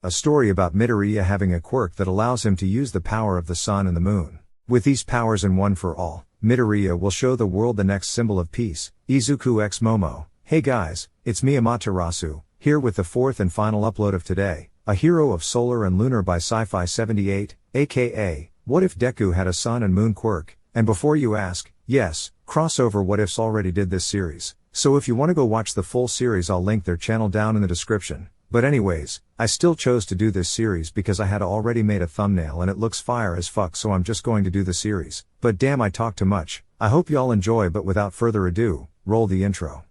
A story about Midoriya having a quirk that allows him to use the power of the sun and the moon. With these powers in one for all, Midoriya will show the world the next symbol of peace, Izuku x Momo. Hey guys, it's me Amaterasu, here with the fourth and final upload of today, a hero of Solar and Lunar by Sci-Fi 78, aka, what if Deku had a sun and moon quirk? And before you ask, yes, crossover what ifs already did this series, so if you want to go watch the full series I'll link their channel down in the description. But anyways, I still chose to do this series because I had already made a thumbnail and it looks fire as fuck, so I'm just going to do the series. But damn, I talk too much. I hope y'all enjoy, but without further ado, roll the intro.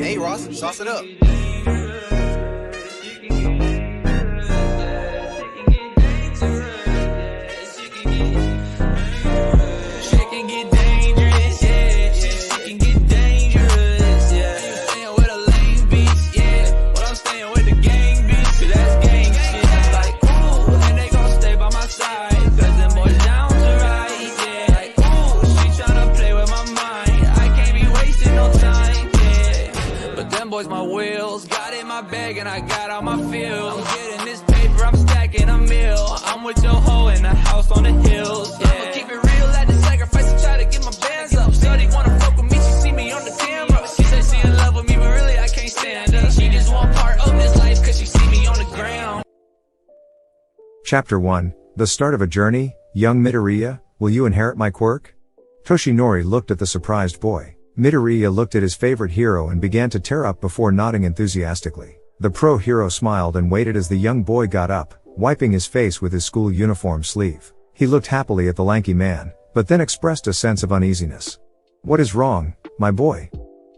Hey Ross, sauce it up. My wheels, got in my bag and I got all my feels. I'm getting this paper, I'm stacking a meal. I'm with your hoe in the house on the hills. Yeah. I'ma keep it real, had to sacrifice and try to get my bands up. Shorty wanna fuck with me, she see me on the camera. She said she in love with me, but really I can't stand her. She just want part of this life cause she see me on the ground. Chapter 1, The Start of a Journey. Young Midoriya, will you inherit my quirk? Toshinori looked at the surprised boy. Midoriya looked at his favorite hero and began to tear up before nodding enthusiastically. The pro hero smiled and waited as the young boy got up, wiping his face with his school uniform sleeve. He looked happily at the lanky man, but then expressed a sense of uneasiness. What is wrong, my boy?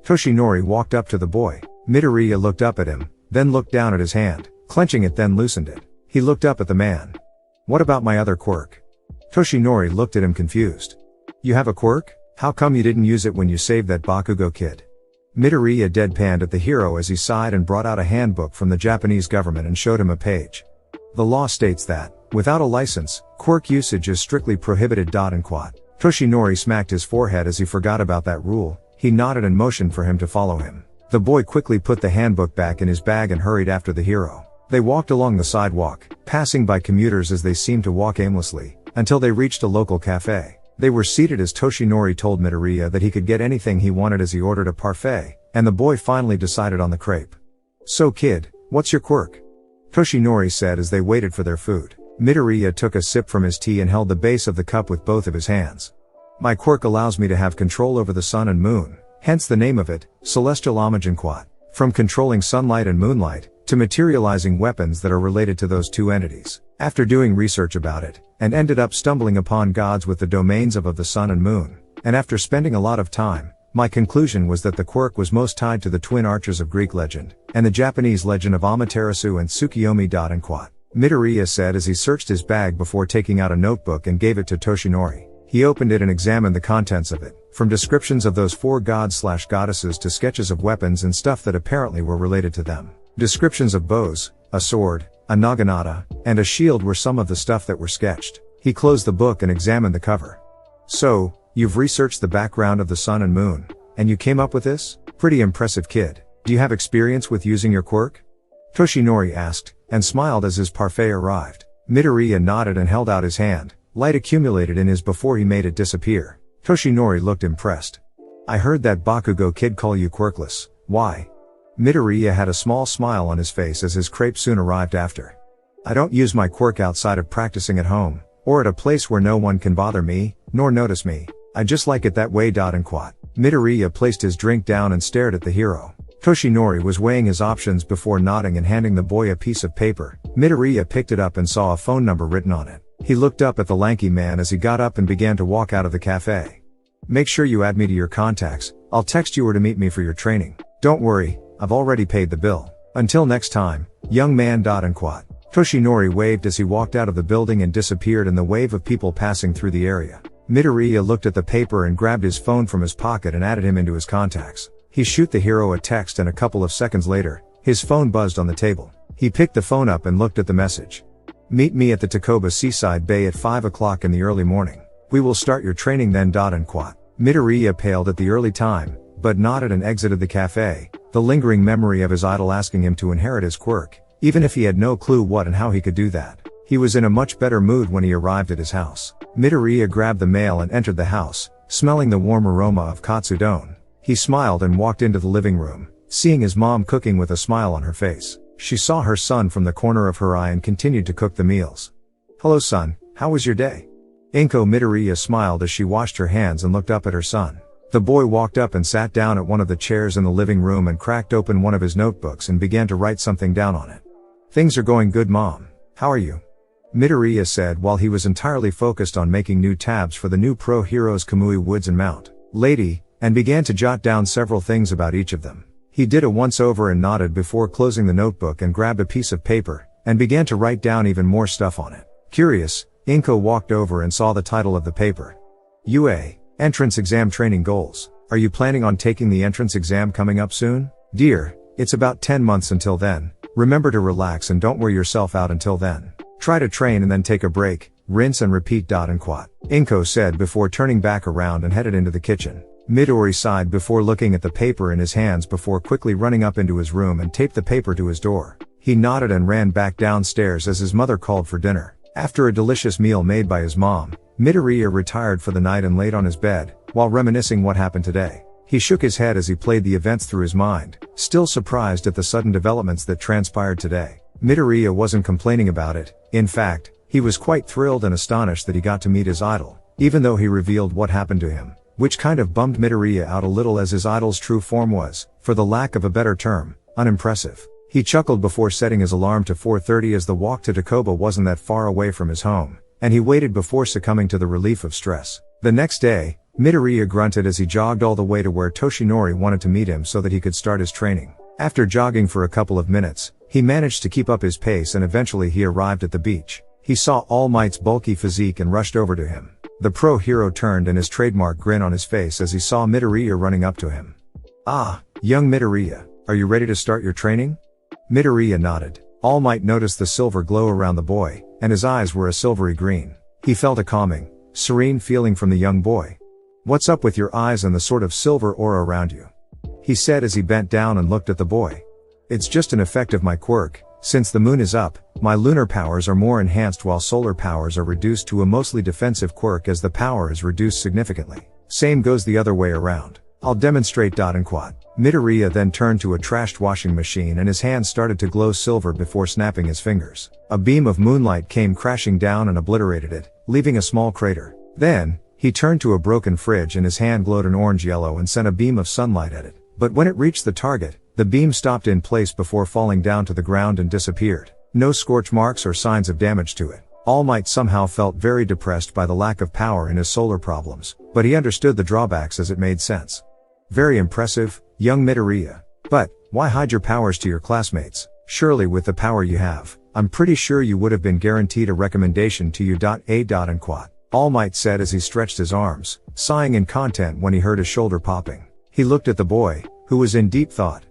Toshinori walked up to the boy. Midoriya looked up at him, then looked down at his hand, clenching it then loosened it. He looked up at the man. What about my other quirk? Toshinori looked at him confused. You have a quirk? How come you didn't use it when you saved that Bakugo kid? Midoriya deadpanned at the hero as he sighed and brought out a handbook from the Japanese government and showed him a page. The law states that, without a license, quirk usage is strictly prohibited. Toshinori smacked his forehead as he forgot about that rule. He nodded and motioned for him to follow him. The boy quickly put the handbook back in his bag and hurried after the hero. They walked along the sidewalk, passing by commuters as they seemed to walk aimlessly, until they reached a local cafe. They were seated as Toshinori told Midoriya that he could get anything he wanted as he ordered a parfait, and the boy finally decided on the crepe. So kid, what's your quirk? Toshinori said as they waited for their food. Midoriya took a sip from his tea and held the base of the cup with both of his hands. My quirk allows me to have control over the sun and moon, hence the name of it, Celestial Amajanquat. From controlling sunlight and moonlight, to materializing weapons that are related to those two entities. After doing research about it, and ended up stumbling upon gods with the domains of the sun and moon, and after spending a lot of time, my conclusion was that the quirk was most tied to the twin archers of Greek legend, and the Japanese legend of Amaterasu and Tsukiyomi. Midoriya said as he searched his bag before taking out a notebook and gave it to Toshinori. He opened it and examined the contents of it, from descriptions of those four gods/goddesses to sketches of weapons and stuff that apparently were related to them. Descriptions of bows, a sword, a naginata, and a shield were some of the stuff that were sketched. He closed the book and examined the cover. So, you've researched the background of the sun and moon, and you came up with this? Pretty impressive kid. Do you have experience with using your quirk? Toshinori asked, and smiled as his parfait arrived. Midoriya nodded and held out his hand. Light accumulated in his before he made it disappear. Toshinori looked impressed. I heard that Bakugo kid call you quirkless. Why? Midoriya had a small smile on his face as his crepe soon arrived after. I don't use my quirk outside of practicing at home, or at a place where no one can bother me, nor notice me. I just like it that way. Midoriya placed his drink down and stared at the hero. Toshinori was weighing his options before nodding and handing the boy a piece of paper. Midoriya picked it up and saw a phone number written on it. He looked up at the lanky man as he got up and began to walk out of the cafe. Make sure you add me to your contacts. I'll text you where to meet me for your training. Don't worry, I've already paid the bill. Until next time, young man. Toshinori waved as he walked out of the building and disappeared in the wave of people passing through the area. Midoriya looked at the paper and grabbed his phone from his pocket and added him into his contacts. He shoot the hero a text and a couple of seconds later, his phone buzzed on the table. He picked the phone up and looked at the message. Meet me at the Takoba Seaside Bay at 5 o'clock in the early morning. We will start your training then. Midoriya paled at the early time, but nodded and exited the cafe, the lingering memory of his idol asking him to inherit his quirk, even if he had no clue what and how he could do that. He was in a much better mood when he arrived at his house. Midoriya grabbed the mail and entered the house, smelling the warm aroma of katsudon. He smiled and walked into the living room, seeing his mom cooking with a smile on her face. She saw her son from the corner of her eye and continued to cook the meals. "Hello son, how was your day?" Midoriya smiled as she washed her hands and looked up at her son. The boy walked up and sat down at one of the chairs in the living room and cracked open one of his notebooks and began to write something down on it. "Things are going good mom. How are you?" Midoriya said while he was entirely focused on making new tabs for the new Pro Heroes Kamui Woods and Mount Lady, and began to jot down several things about each of them. He did a once-over and nodded before closing the notebook and grabbed a piece of paper, and began to write down even more stuff on it. Curious, Inko walked over and saw the title of the paper. UA, Entrance Exam Training Goals. Are you planning on taking the entrance exam coming up soon? Dear, it's about 10 months until then. Remember to relax and don't wear yourself out until then. Try to train and then take a break, rinse and repeat. Inko said before turning back around and headed into the kitchen. Midori sighed before looking at the paper in his hands before quickly running up into his room and taped the paper to his door. He nodded and ran back downstairs as his mother called for dinner. After a delicious meal made by his mom, Midoriya retired for the night and laid on his bed, while reminiscing what happened today. He shook his head as he played the events through his mind, still surprised at the sudden developments that transpired today. Midoriya wasn't complaining about it. In fact, he was quite thrilled and astonished that he got to meet his idol, even though he revealed what happened to him, which kind of bummed Midoriya out a little as his idol's true form was, for the lack of a better term, unimpressive. He chuckled before setting his alarm to 4:30 as the walk to Dakoba wasn't that far away from his home, and he waited before succumbing to the relief of stress. The next day, Midoriya grunted as he jogged all the way to where Toshinori wanted to meet him so that he could start his training. After jogging for a couple of minutes, he managed to keep up his pace and eventually he arrived at the beach. He saw All Might's bulky physique and rushed over to him. The pro hero turned and his trademark grin on his face as he saw Midoriya running up to him. "Ah, young Midoriya, are you ready to start your training?" Midoriya nodded. All Might noticed the silver glow around the boy, and his eyes were a silvery green. He felt a calming, serene feeling from the young boy. "What's up with your eyes and the sort of silver aura around you?" he said as he bent down and looked at the boy. "It's just an effect of my quirk. Since the moon is up, my lunar powers are more enhanced while solar powers are reduced to a mostly defensive quirk as the power is reduced significantly. Same goes the other way around. I'll demonstrate. Midoriya then turned to a trashed washing machine and his hands started to glow silver before snapping his fingers. A beam of moonlight came crashing down and obliterated it, leaving a small crater. Then, he turned to a broken fridge and his hand glowed an orange-yellow and sent a beam of sunlight at it. But when it reached the target, the beam stopped in place before falling down to the ground and disappeared. No scorch marks or signs of damage to it. All Might somehow felt very depressed by the lack of power in his solar problems, but he understood the drawbacks as it made sense. "Very impressive, young Midoriya. But, why hide your powers to your classmates? Surely with the power you have, I'm pretty sure you would have been guaranteed a recommendation to you. All Might said as he stretched his arms, sighing in content when he heard his shoulder popping. He looked at the boy, who was in deep thought.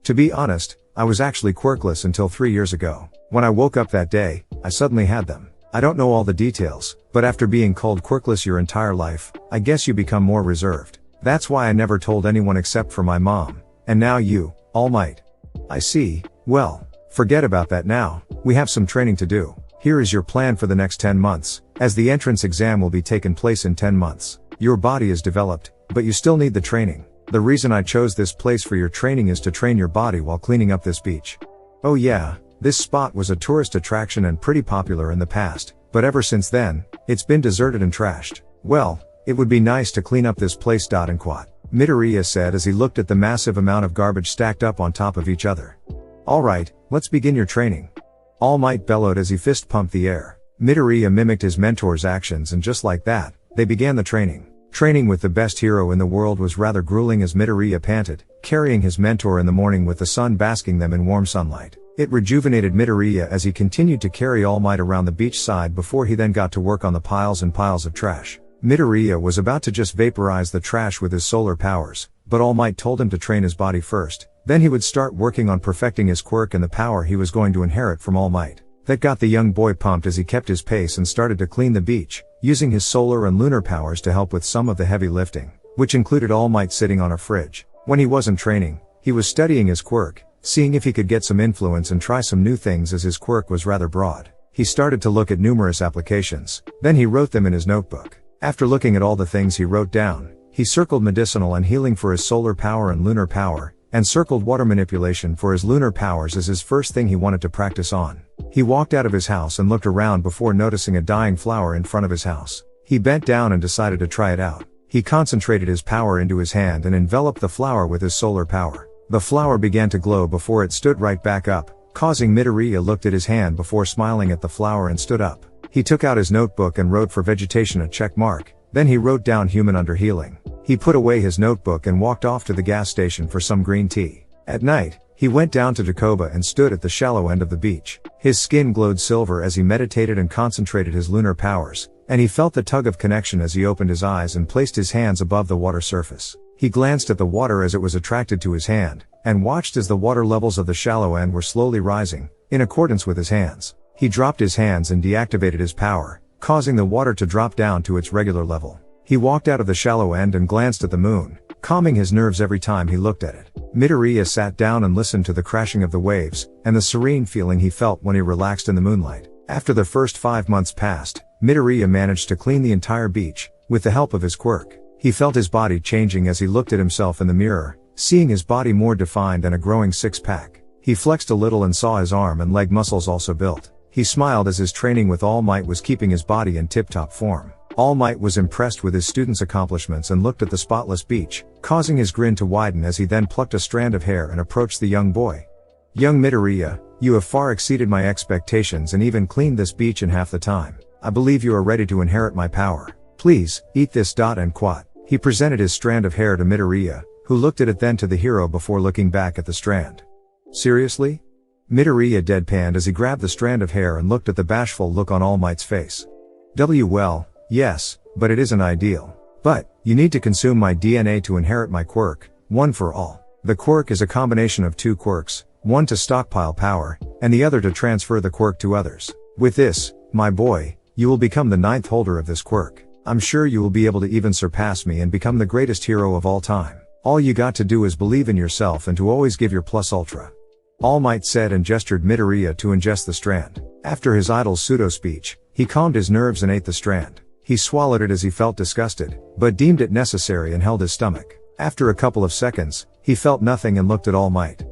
"To be honest, I was actually quirkless until 3 years ago. When I woke up that day, I suddenly had them. I don't know all the details, but after being called quirkless your entire life, I guess you become more reserved. That's why I never told anyone except for my mom. And now you, All Might." "I see. Well, forget about that now. We have some training to do. Here is your plan for the next 10 months, as the entrance exam will be taking place in 10 months. Your body is developed, but you still need the training. The reason I chose this place for your training is to train your body while cleaning up this beach." "Oh yeah, this spot was a tourist attraction and pretty popular in the past, but ever since then, it's been deserted and trashed. Well, it would be nice to clean up this place. Midoriya said as he looked at the massive amount of garbage stacked up on top of each other. "Alright, let's begin your training." All Might bellowed as he fist pumped the air. Midoriya mimicked his mentor's actions and just like that, they began the training. Training with the best hero in the world was rather grueling as Midoriya panted, carrying his mentor in the morning with the sun basking them in warm sunlight. It rejuvenated Midoriya as he continued to carry All Might around the beach side before he then got to work on the piles and piles of trash. Midoriya was about to just vaporize the trash with his solar powers, but All Might told him to train his body first, then he would start working on perfecting his quirk and the power he was going to inherit from All Might. That got the young boy pumped as he kept his pace and started to clean the beach, using his solar and lunar powers to help with some of the heavy lifting, which included All Might sitting on a fridge. When he wasn't training, he was studying his quirk, seeing if he could get some influence and try some new things as his quirk was rather broad. He started to look at numerous applications, then he wrote them in his notebook. After looking at all the things he wrote down, he circled medicinal and healing for his solar power and lunar power, and circled water manipulation for his lunar powers as his first thing he wanted to practice on. He walked out of his house and looked around before noticing a dying flower in front of his house. He bent down and decided to try it out. He concentrated his power into his hand and enveloped the flower with his solar power. The flower began to glow before it stood right back up, causing Midoriya looked at his hand before smiling at the flower and stood up. He took out his notebook and wrote for vegetation a check mark, then he wrote down human under healing. He put away his notebook and walked off to the gas station for some green tea. At night, he went down to Dakoba and stood at the shallow end of the beach. His skin glowed silver as he meditated and concentrated his lunar powers, and he felt the tug of connection as he opened his eyes and placed his hands above the water surface. He glanced at the water as it was attracted to his hand, and watched as the water levels of the shallow end were slowly rising, in accordance with his hands. He dropped his hands and deactivated his power, causing the water to drop down to its regular level. He walked out of the shallow end and glanced at the moon, calming his nerves every time he looked at it. Midoriya sat down and listened to the crashing of the waves, and the serene feeling he felt when he relaxed in the moonlight. After the first 5 months passed, Midoriya managed to clean the entire beach, with the help of his quirk. He felt his body changing as he looked at himself in the mirror, seeing his body more defined and a growing six-pack. He flexed a little and saw his arm and leg muscles also built. He smiled as his training with All Might was keeping his body in tip-top form. All Might was impressed with his students' accomplishments and looked at the spotless beach, causing his grin to widen as he then plucked a strand of hair and approached the young boy. "Young Midoriya, you have far exceeded my expectations and even cleaned this beach in half the time. I believe you are ready to inherit my power. Please, eat this. And quat." He presented his strand of hair to Midoriya, who looked at it then to the hero before looking back at the strand. "Seriously?" Midoriya deadpanned as he grabbed the strand of hair and looked at the bashful look on All Might's face. Well, yes, but it isn't ideal. But, you need to consume my DNA to inherit my quirk, one for all. The quirk is a combination of 2 quirks, one to stockpile power, and the other to transfer the quirk to others. With this, my boy, you will become the 9th holder of this quirk. I'm sure you will be able to even surpass me and become the greatest hero of all time. All you got to do is believe in yourself and to always give your plus ultra. All Might said and gestured Midoriya to ingest the strand. After his idle pseudo-speech, he calmed his nerves and ate the strand. He swallowed it as he felt disgusted, but deemed it necessary and held his stomach. After a couple of seconds, he felt nothing and looked at All Might.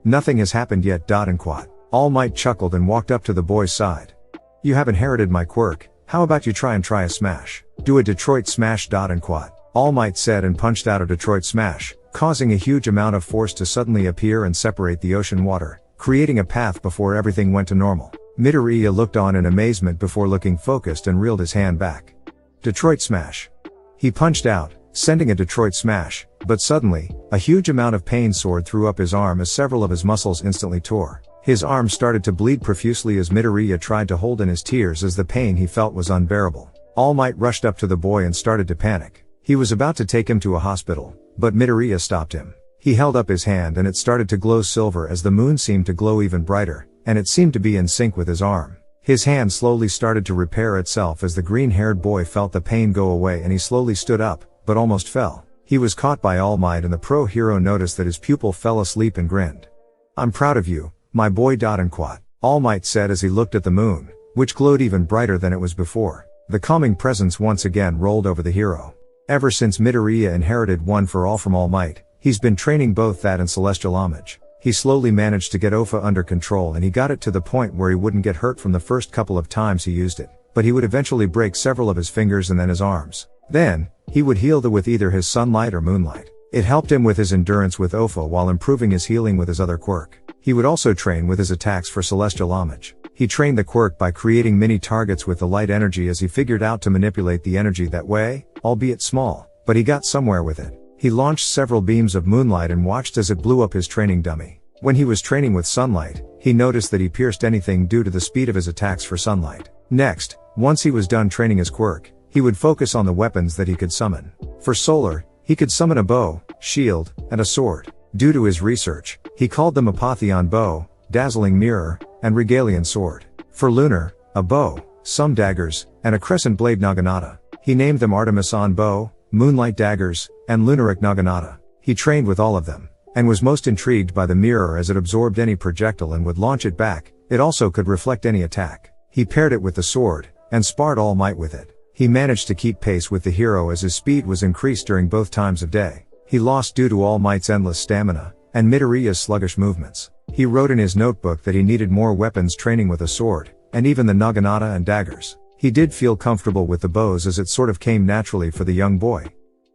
"Nothing has happened yet. And quat." All Might chuckled and walked up to the boy's side. "You have inherited my quirk, how about you try a smash? Do a Detroit smash. And quat." All Might said and punched out a Detroit smash, causing a huge amount of force to suddenly appear and separate the ocean water, creating a path before everything went to normal. Midoriya looked on in amazement before looking focused and reeled his hand back. Detroit smash. He punched out, sending a Detroit smash, but suddenly, a huge amount of pain soared through up his arm as several of his muscles instantly tore. His arm started to bleed profusely as Midoriya tried to hold in his tears as the pain he felt was unbearable. All Might rushed up to the boy and started to panic. He was about to take him to a hospital, but Midoriya stopped him. He held up his hand and it started to glow silver as the moon seemed to glow even brighter, and it seemed to be in sync with his arm. His hand slowly started to repair itself as the green-haired boy felt the pain go away and he slowly stood up, but almost fell. He was caught by All Might and the pro hero noticed that his pupil fell asleep and grinned. "I'm proud of you, my boy. And quat." All Might said as he looked at the moon, which glowed even brighter than it was before. The calming presence once again rolled over the hero. Ever since Midoriya inherited One for All from All Might, he's been training both that and celestial homage. He slowly managed to get Ofa under control and he got it to the point where he wouldn't get hurt from the first couple of times he used it, but he would eventually break several of his fingers and then his arms. Then, he would heal with either his sunlight or moonlight. It helped him with his endurance with Ofa while improving his healing with his other quirk. He would also train with his attacks for celestial homage. He trained the quirk by creating mini targets with the light energy as he figured out to manipulate the energy that way, albeit small, but he got somewhere with it. He launched several beams of moonlight and watched as it blew up his training dummy. When he was training with sunlight, he noticed that he pierced anything due to the speed of his attacks for sunlight. Next, once he was done training his quirk, he would focus on the weapons that he could summon. For solar, he could summon a bow, shield, and a sword. Due to his research, he called them Apotheon bow, dazzling mirror, and regalian sword. For lunar, a bow, some daggers, and a crescent blade naginata. He named them Artemis on bow, moonlight daggers, and lunaric naginata. He trained with all of them, and was most intrigued by the mirror as it absorbed any projectile and would launch it back. It also could reflect any attack. He paired it with the sword, and sparred All Might with it. He managed to keep pace with the hero as his speed was increased during both times of day. He lost due to All Might's endless stamina, and Midoriya's sluggish movements. He wrote in his notebook that he needed more weapons training with a sword, and even the naginata and daggers. He did feel comfortable with the bows as it sort of came naturally for the young boy.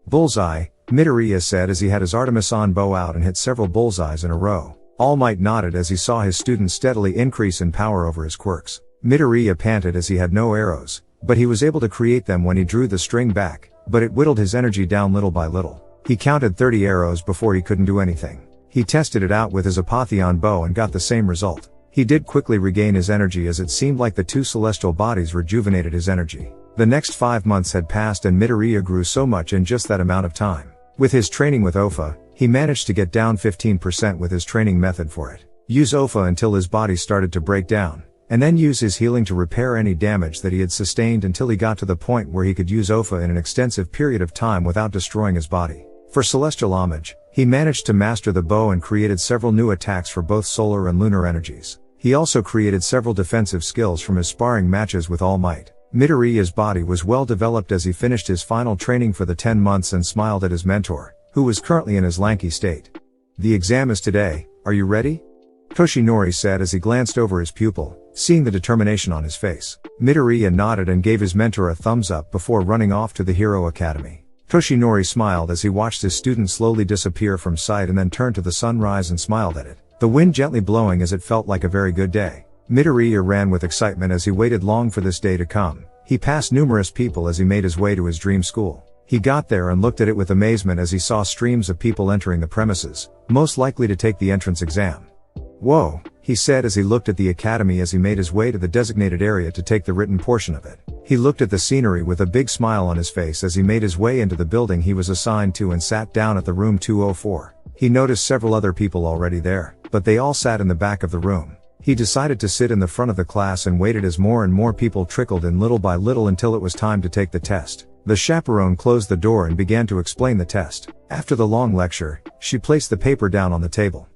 Bullseye, Midoriya said as he had his Artemisan bow out and hit several bullseyes in a row. All Might nodded as he saw his student steadily increase in power over his quirks. Midoriya panted as he had no arrows, but he was able to create them when he drew the string back, but it whittled his energy down little by little. He counted 30 arrows before he couldn't do anything. He tested it out with his Apotheon bow and got the same result. He did quickly regain his energy as it seemed like the two celestial bodies rejuvenated his energy. The next 5 months had passed and Midoriya grew so much in just that amount of time. With his training with Ofa, he managed to get down 15% with his training method for it. Use Ofa until his body started to break down, and then use his healing to repair any damage that he had sustained until he got to the point where he could use Ofa in an extensive period of time without destroying his body. For celestial homage, he managed to master the bow and created several new attacks for both solar and lunar energies. He also created several defensive skills from his sparring matches with All Might. Midoriya's body was well developed as he finished his final training for the 10 months and smiled at his mentor, who was currently in his lanky state. The exam is today, are you ready? Toshinori said as he glanced over his pupil, seeing the determination on his face. Midoriya nodded and gave his mentor a thumbs up before running off to the Hero Academy. Toshinori smiled as he watched his student slowly disappear from sight and then turned to the sunrise and smiled at it, the wind gently blowing as it felt like a very good day. Midoriya ran with excitement as he waited long for this day to come. He passed numerous people as he made his way to his dream school. He got there and looked at it with amazement as he saw streams of people entering the premises, most likely to take the entrance exam. Whoa, he said as he looked at the academy as he made his way to the designated area to take the written portion of it. He looked at the scenery with a big smile on his face as he made his way into the building he was assigned to and sat down at the room 204. He noticed several other people already there, but they all sat in the back of the room. He decided to sit in the front of the class and waited as more and more people trickled in little by little until it was time to take the test. The chaperone closed the door and began to explain the test. After the long lecture, she placed the paper down on the table.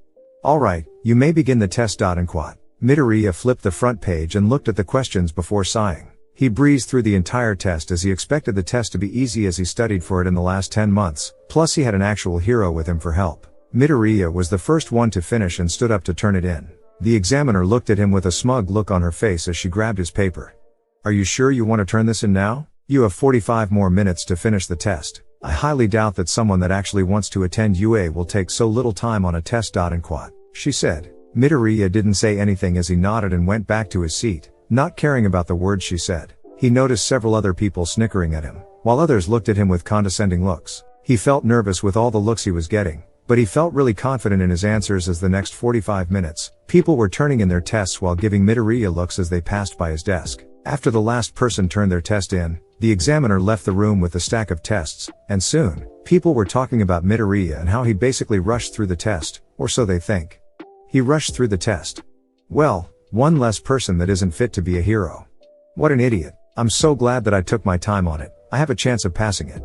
Alright, you may begin the test. Inquat. Midoriya flipped the front page and looked at the questions before sighing. He breezed through the entire test as he expected the test to be easy as he studied for it in the last 10 months, plus he had an actual hero with him for help. Midoriya was the first one to finish and stood up to turn it in. The examiner looked at him with a smug look on her face as she grabbed his paper. Are you sure you want to turn this in now? You have 45 more minutes to finish the test. I highly doubt that someone that actually wants to attend UA will take so little time on a test. Inquat, she said. Midoriya didn't say anything as he nodded and went back to his seat, not caring about the words she said. He noticed several other people snickering at him, while others looked at him with condescending looks. He felt nervous with all the looks he was getting, but he felt really confident in his answers as the next 45 minutes, people were turning in their tests while giving Midoriya looks as they passed by his desk. After the last person turned their test in, the examiner left the room with the stack of tests, and soon, people were talking about Midoriya and how he basically rushed through the test, or so they think. He rushed through the test. Well, one less person that isn't fit to be a hero. What an idiot. I'm so glad that I took my time on it. I have a chance of passing it.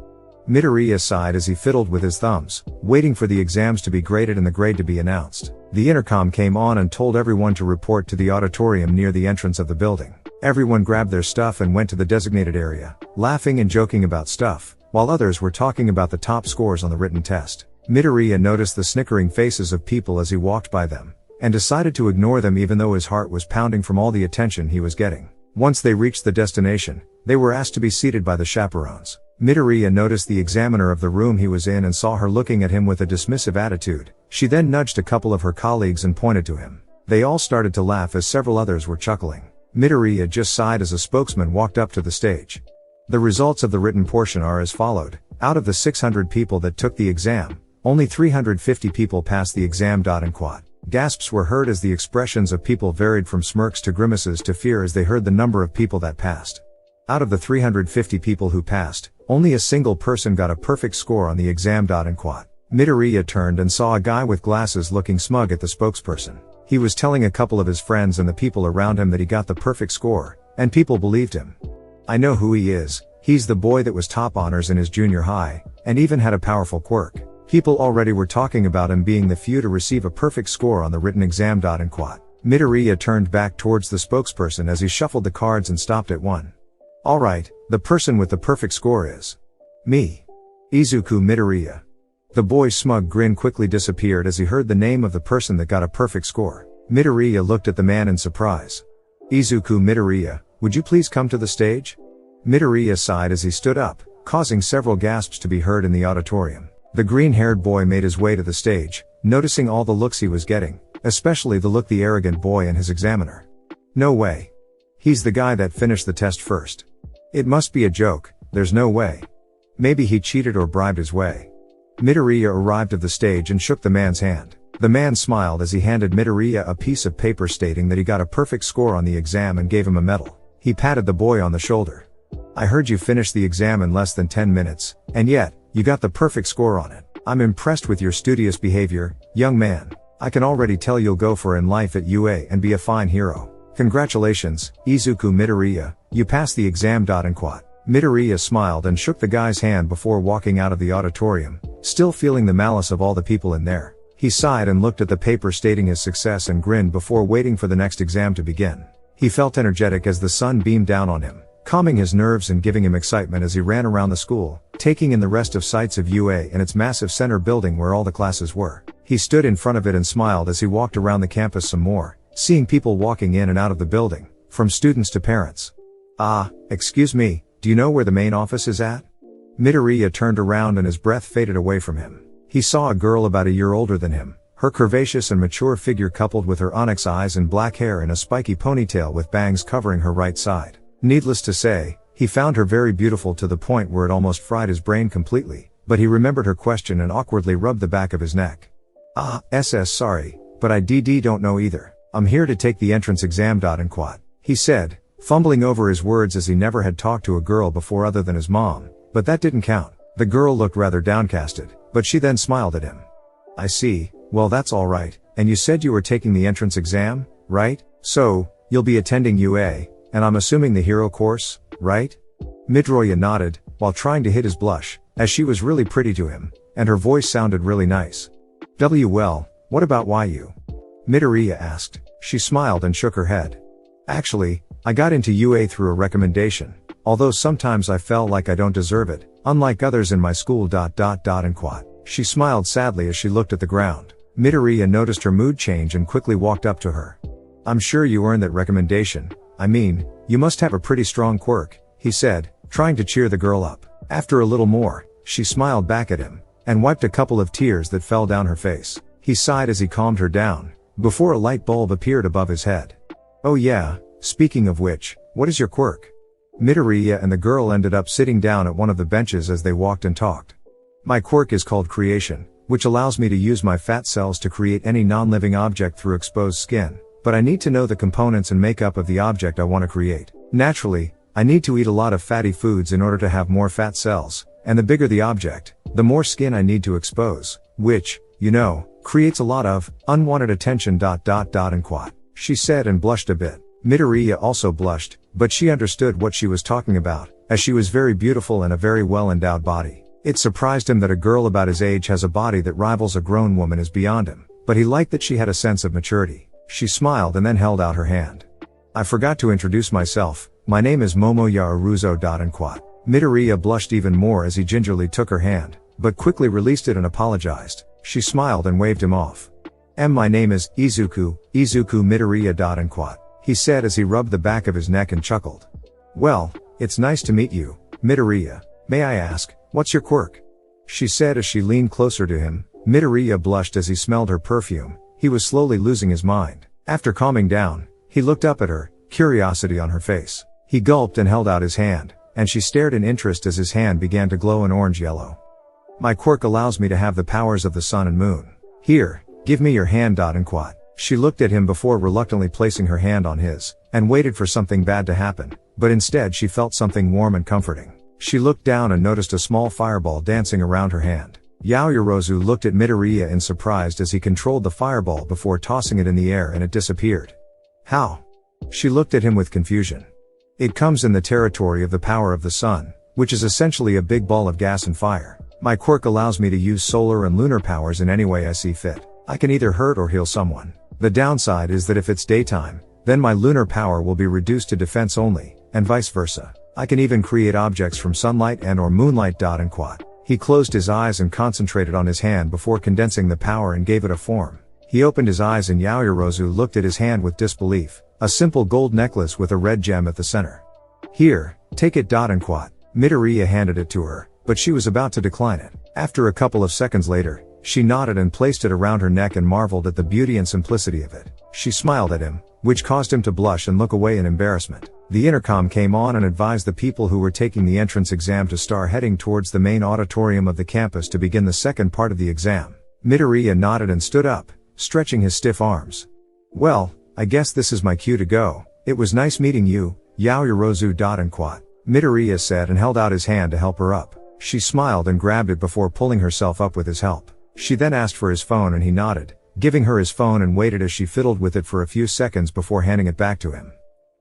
Midoriya sighed as he fiddled with his thumbs, waiting for the exams to be graded and the grade to be announced. The intercom came on and told everyone to report to the auditorium near the entrance of the building. Everyone grabbed their stuff and went to the designated area, laughing and joking about stuff, while others were talking about the top scores on the written test. Midoriya noticed the snickering faces of people as he walked by them, and decided to ignore them even though his heart was pounding from all the attention he was getting. Once they reached the destination, they were asked to be seated by the chaperones. Midoriya noticed the examiner of the room he was in and saw her looking at him with a dismissive attitude. She then nudged a couple of her colleagues and pointed to him. They all started to laugh as several others were chuckling. Midoriya just sighed as a spokesman walked up to the stage. The results of the written portion are as followed. Out of the 600 people that took the exam, only 350 people passed the exam. Inquat. Gasps were heard as the expressions of people varied from smirks to grimaces to fear as they heard the number of people that passed. Out of the 350 people who passed, only a single person got a perfect score on the exam. Inquat. Midoriya turned and saw a guy with glasses looking smug at the spokesperson. He was telling a couple of his friends and the people around him that he got the perfect score, and people believed him. I know who he is. He's the boy that was top honors in his junior high, and even had a powerful quirk. People already were talking about him being the few to receive a perfect score on the written exam. And quote. Midoriya turned back towards the spokesperson as he shuffled the cards and stopped at one. Alright, the person with the perfect score is me. Izuku Midoriya. The boy's smug grin quickly disappeared as he heard the name of the person that got a perfect score. Midoriya looked at the man in surprise. Izuku Midoriya, would you please come to the stage? Midoriya sighed as he stood up, causing several gasps to be heard in the auditorium. The green-haired boy made his way to the stage, noticing all the looks he was getting, especially the look the arrogant boy and his examiner. No way. He's the guy that finished the test first. It must be a joke, there's no way. Maybe he cheated or bribed his way. Midoriya arrived at the stage and shook the man's hand. The man smiled as he handed Midoriya a piece of paper stating that he got a perfect score on the exam and gave him a medal. He patted the boy on the shoulder. I heard you finished the exam in less than 10 minutes, and yet, you got the perfect score on it. I'm impressed with your studious behavior, young man. I can already tell you'll go far in life at UA and be a fine hero. Congratulations, Izuku Midoriya, you passed the exam. And quote. Midoriya smiled and shook the guy's hand before walking out of the auditorium, still feeling the malice of all the people in there. He sighed and looked at the paper stating his success and grinned before waiting for the next exam to begin. He felt energetic as the sun beamed down on him, calming his nerves and giving him excitement as he ran around the school, taking in the rest of sights of UA and its massive center building where all the classes were. He stood in front of it and smiled as he walked around the campus some more, seeing people walking in and out of the building, from students to parents. Excuse me, do you know where the main office is at? Midoriya turned around and his breath faded away from him. He saw a girl about a year older than him, her curvaceous and mature figure coupled with her onyx eyes and black hair in a spiky ponytail with bangs covering her right side. Needless to say, he found her very beautiful to the point where it almost fried his brain completely, but he remembered her question and awkwardly rubbed the back of his neck. Sorry, but I don't know either. I'm here to take the entrance exam. And quote. He said, fumbling over his words as he never had talked to a girl before other than his mom, but that didn't count. The girl looked rather downcasted, but she then smiled at him. I see, well that's alright, and you said you were taking the entrance exam, right? So, you'll be attending UA, and I'm assuming the hero course, right? Midoriya nodded, while trying to hid his blush, as she was really pretty to him, and her voice sounded really nice. Well, what about YU? Midoriya asked. She smiled and shook her head. Actually, I got into UA through a recommendation, although sometimes I felt like I don't deserve it, unlike others in my school. And quote. She smiled sadly as she looked at the ground. Midoriya noticed her mood change and quickly walked up to her. I'm sure you earned that recommendation. I mean, you must have a pretty strong quirk, he said, trying to cheer the girl up. After a little more, she smiled back at him, and wiped a couple of tears that fell down her face. He sighed as he calmed her down, before a light bulb appeared above his head. Oh yeah, speaking of which, what is your quirk? Midoriya and the girl ended up sitting down at one of the benches as they walked and talked. My quirk is called creation, which allows me to use my fat cells to create any non-living object through exposed skin, but I need to know the components and makeup of the object I want to create. Naturally, I need to eat a lot of fatty foods in order to have more fat cells, and the bigger the object, the more skin I need to expose, which, creates a lot of unwanted attention. And quote. She said and blushed a bit. Midoriya also blushed, but she understood what she was talking about, as she was very beautiful and a very well-endowed body. It surprised him that a girl about his age has a body that rivals a grown woman is beyond him, but he liked that she had a sense of maturity. She smiled and then held out her hand. I forgot to introduce myself, my name is Momoya Aruzo. And quote. Midoriya blushed even more as he gingerly took her hand, but quickly released it and apologized. She smiled and waved him off. My name is Izuku Midoriya. And quote. He said as he rubbed the back of his neck and chuckled. Well, it's nice to meet you, Midoriya. May I ask, what's your quirk? She said as she leaned closer to him. Midoriya blushed as he smelled her perfume. He was slowly losing his mind. After calming down, he looked up at her, curiosity on her face. He gulped and held out his hand, and she stared in interest as his hand began to glow an orange-yellow. My quirk allows me to have the powers of the sun and moon. Here, give me your hand. And quote. She looked at him before reluctantly placing her hand on his, and waited for something bad to happen, but instead she felt something warm and comforting. She looked down and noticed a small fireball dancing around her hand. Yaoyorozu looked at Midoriya in surprise as he controlled the fireball before tossing it in the air and it disappeared. How? She looked at him with confusion. It comes in the territory of the power of the sun, which is essentially a big ball of gas and fire. My quirk allows me to use solar and lunar powers in any way I see fit. I can either hurt or heal someone. The downside is that if it's daytime, then my lunar power will be reduced to defense only, and vice versa. I can even create objects from sunlight and or moonlight. And quad. He closed his eyes and concentrated on his hand before condensing the power and gave it a form. He opened his eyes and Yaoyorozu looked at his hand with disbelief. A simple gold necklace with a red gem at the center. Here, take it. And quad. Midoriya handed it to her, but she was about to decline it. After a couple of seconds later, she nodded and placed it around her neck and marveled at the beauty and simplicity of it. She smiled at him, which caused him to blush and look away in embarrassment. The intercom came on and advised the people who were taking the entrance exam to start heading towards the main auditorium of the campus to begin the second part of the exam. Midoriya nodded and stood up, stretching his stiff arms. Well, I guess this is my cue to go. It was nice meeting you, Yaoyorozu. And quad. Midoriya said and held out his hand to help her up. She smiled and grabbed it before pulling herself up with his help. She then asked for his phone and he nodded, giving her his phone and waited as she fiddled with it for a few seconds before handing it back to him.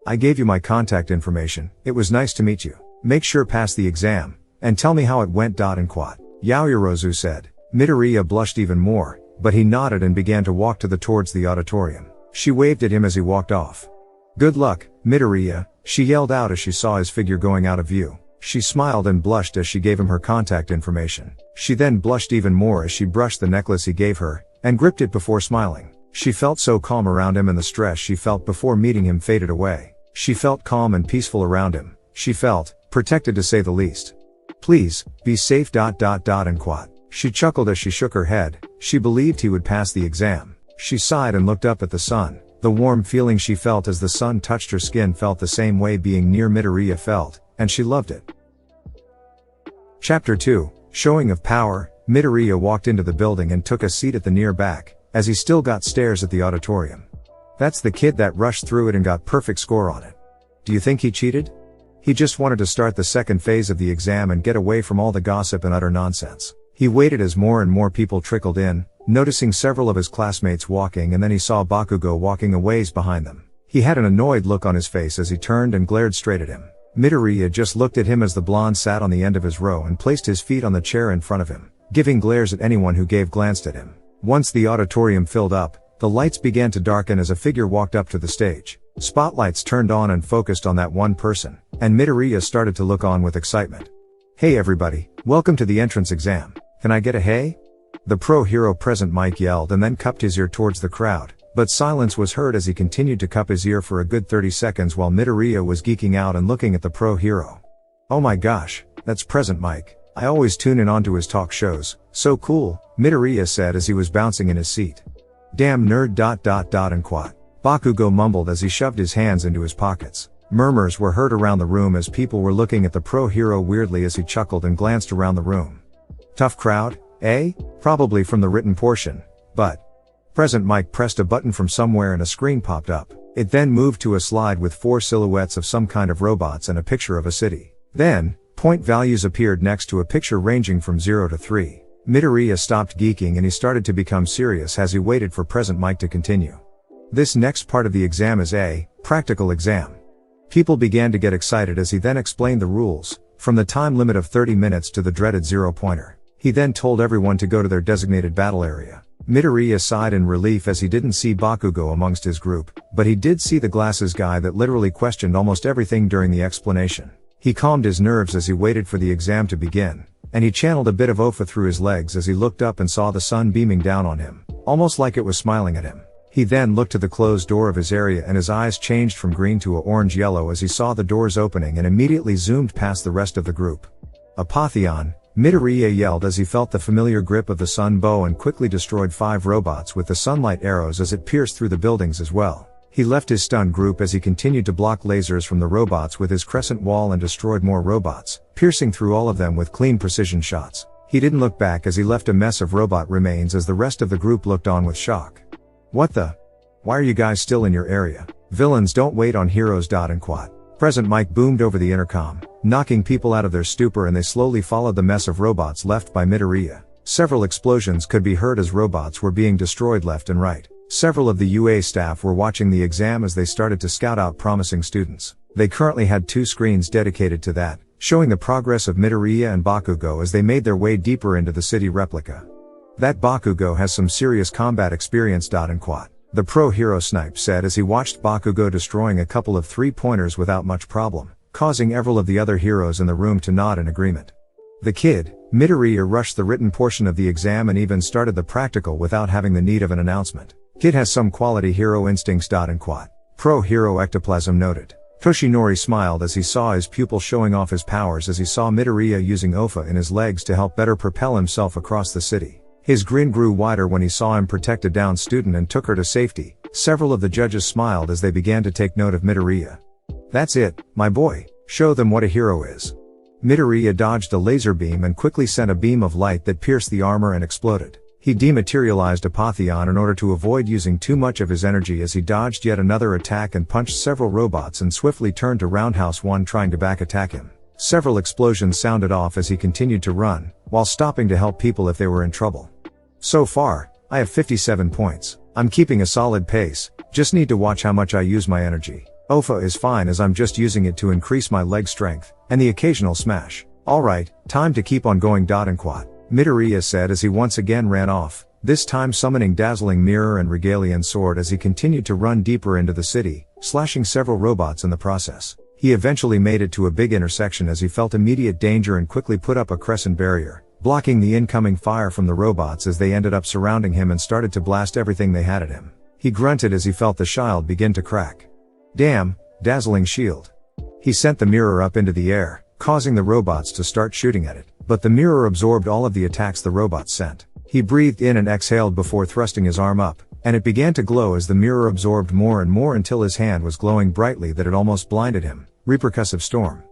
I gave you my contact information. It was nice to meet you. Make sure pass the exam, and tell me how it went. And quad. Yaoyorozu said. Midoriya blushed even more, but he nodded and began to walk towards the auditorium. She waved at him as he walked off. Good luck, Midoriya, she yelled out as she saw his figure going out of view. She smiled and blushed as she gave him her contact information. She then blushed even more as she brushed the necklace he gave her, and gripped it before smiling. She felt so calm around him and the stress she felt before meeting him faded away. She felt calm and peaceful around him. She felt protected to say the least. Please, be safe. And quad. She chuckled as she shook her head. She believed he would pass the exam. She sighed and looked up at the sun. The warm feeling she felt as the sun touched her skin felt the same way being near Midoriya felt, and she loved it. Chapter 2, Showing of Power. Midoriya walked into the building and took a seat at the near back, as he still got stares at the auditorium. That's the kid that rushed through it and got perfect score on it. Do you think he cheated? He just wanted to start the second phase of the exam and get away from all the gossip and utter nonsense. He waited as more and more people trickled in, noticing several of his classmates walking, and then he saw Bakugo walking a ways behind them. He had an annoyed look on his face as he turned and glared straight at him. Midoriya just looked at him as the blonde sat on the end of his row and placed his feet on the chair in front of him, giving glares at anyone who glanced at him. Once the auditorium filled up, the lights began to darken as a figure walked up to the stage. Spotlights turned on and focused on that one person, and Midoriya started to look on with excitement. Hey everybody, welcome to the entrance exam. Can I get a hey? The pro hero present Mike yelled and then cupped his ear towards the crowd, but silence was heard as he continued to cup his ear for a good 30 seconds while Midoriya was geeking out and looking at the pro hero. Oh my gosh, that's present Mike. I always tune in onto his talk shows. So cool, Midoriya said as he was bouncing in his seat. Damn nerd. And quad. Bakugo mumbled as he shoved his hands into his pockets. Murmurs were heard around the room as people were looking at the pro hero weirdly as he chuckled and glanced around the room. Tough crowd, eh? Probably from the written portion, but... Present Mike pressed a button from somewhere and a screen popped up. It then moved to a slide with 4 silhouettes of some kind of robots and a picture of a city. Then, point values appeared next to a picture ranging from 0 to 3. Midoriya stopped geeking and he started to become serious as he waited for present Mike to continue. This next part of the exam is a practical exam. People began to get excited as he then explained the rules, from the time limit of 30 minutes to the dreaded 0-pointer. He then told everyone to go to their designated battle area. Midoriya sighed in relief as he didn't see Bakugo amongst his group, but he did see the glasses guy that literally questioned almost everything during the explanation. He calmed his nerves as he waited for the exam to begin, and he channeled a bit of Ofa through his legs as he looked up and saw the sun beaming down on him, almost like it was smiling at him. He then looked to the closed door of his area and his eyes changed from green to orange-yellow as he saw the doors opening and immediately zoomed past the rest of the group. Apotheon, Midoriya yelled as he felt the familiar grip of the sun bow and quickly destroyed 5 robots with the sunlight arrows as it pierced through the buildings as well. He left his stun group as he continued to block lasers from the robots with his crescent wall and destroyed more robots, piercing through all of them with clean precision shots. He didn't look back as he left a mess of robot remains as the rest of the group looked on with shock. What the? Why are you guys still in your area? Villains don't wait on heroes. And quad. Present Mike boomed over the intercom, knocking people out of their stupor, and they slowly followed the mess of robots left by Midoriya. Several explosions could be heard as robots were being destroyed left and right. Several of the UA staff were watching the exam as they started to scout out promising students. They currently had 2 screens dedicated to that, showing the progress of Midoriya and Bakugo as they made their way deeper into the city replica. That Bakugo has some serious combat experience. And quad. The pro hero Snipe said as he watched Bakugo destroying a couple of three-pointers without much problem, causing several of the other heroes in the room to nod in agreement. The kid, Midoriya, rushed the written portion of the exam and even started the practical without having the need of an announcement. Kid has some quality hero instincts. And quad. Pro hero Ectoplasm noted. Toshinori smiled as he saw his pupil showing off his powers as he saw Midoriya using Ofa in his legs to help better propel himself across the city. His grin grew wider when he saw him protect a downed student and took her to safety. Several of the judges smiled as they began to take note of Midoriya. That's it, my boy, show them what a hero is. Midoriya dodged a laser beam and quickly sent a beam of light that pierced the armor and exploded. He dematerialized Apotheon in order to avoid using too much of his energy as he dodged yet another attack and punched several robots and swiftly turned to Roundhouse 1 trying to back attack him. Several explosions sounded off as he continued to run, while stopping to help people if they were in trouble. So far, I have 57 points. I'm keeping a solid pace, just need to watch how much I use my energy. Ofa is fine as I'm just using it to increase my leg strength, and the occasional smash. Alright, time to keep on going. And quad. Midoriya said as he once again ran off, this time summoning Dazzling Mirror and Regalian Sword as he continued to run deeper into the city, slashing several robots in the process. He eventually made it to a big intersection as he felt immediate danger and quickly put up a crescent barrier, blocking the incoming fire from the robots as they ended up surrounding him and started to blast everything they had at him. He grunted as he felt the shield begin to crack. Damn, dazzling shield. He sent the mirror up into the air, causing the robots to start shooting at it, but the mirror absorbed all of the attacks the robots sent. He breathed in and exhaled before thrusting his arm up, and it began to glow as the mirror absorbed more and more until his hand was glowing brightly that it almost blinded him. Repercussive storm.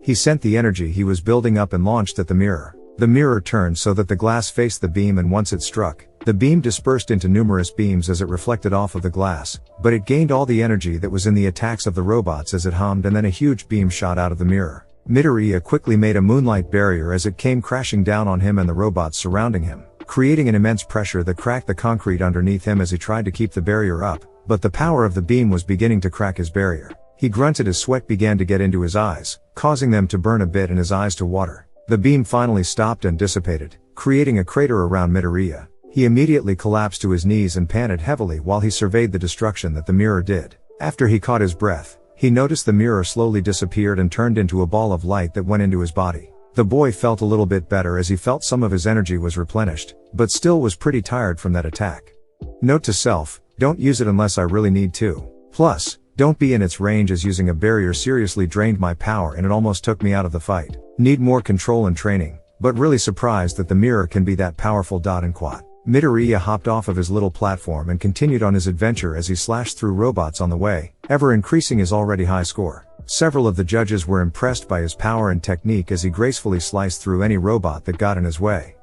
He sent the energy he was building up and launched at the mirror. The mirror turned so that the glass faced the beam, and once it struck, the beam dispersed into numerous beams as it reflected off of the glass, but it gained all the energy that was in the attacks of the robots as it hummed, and then a huge beam shot out of the mirror. Midoriya quickly made a moonlight barrier as it came crashing down on him and the robots surrounding him, creating an immense pressure that cracked the concrete underneath him as he tried to keep the barrier up, but the power of the beam was beginning to crack his barrier. He grunted as sweat began to get into his eyes, causing them to burn a bit and his eyes to water. The beam finally stopped and dissipated, creating a crater around Midoriya. He immediately collapsed to his knees and panted heavily while he surveyed the destruction that the mirror did. After he caught his breath, he noticed the mirror slowly disappeared and turned into a ball of light that went into his body. The boy felt a little bit better as he felt some of his energy was replenished, but still was pretty tired from that attack. Note to self, don't use it unless I really need to. Plus, don't be in its range as using a barrier seriously drained my power and it almost took me out of the fight. Need more control and training, but really surprised that the mirror can be that powerful. And quad. Midoriya hopped off of his little platform and continued on his adventure as he slashed through robots on the way, ever increasing his already high score. Several of the judges were impressed by his power and technique as he gracefully sliced through any robot that got in his way.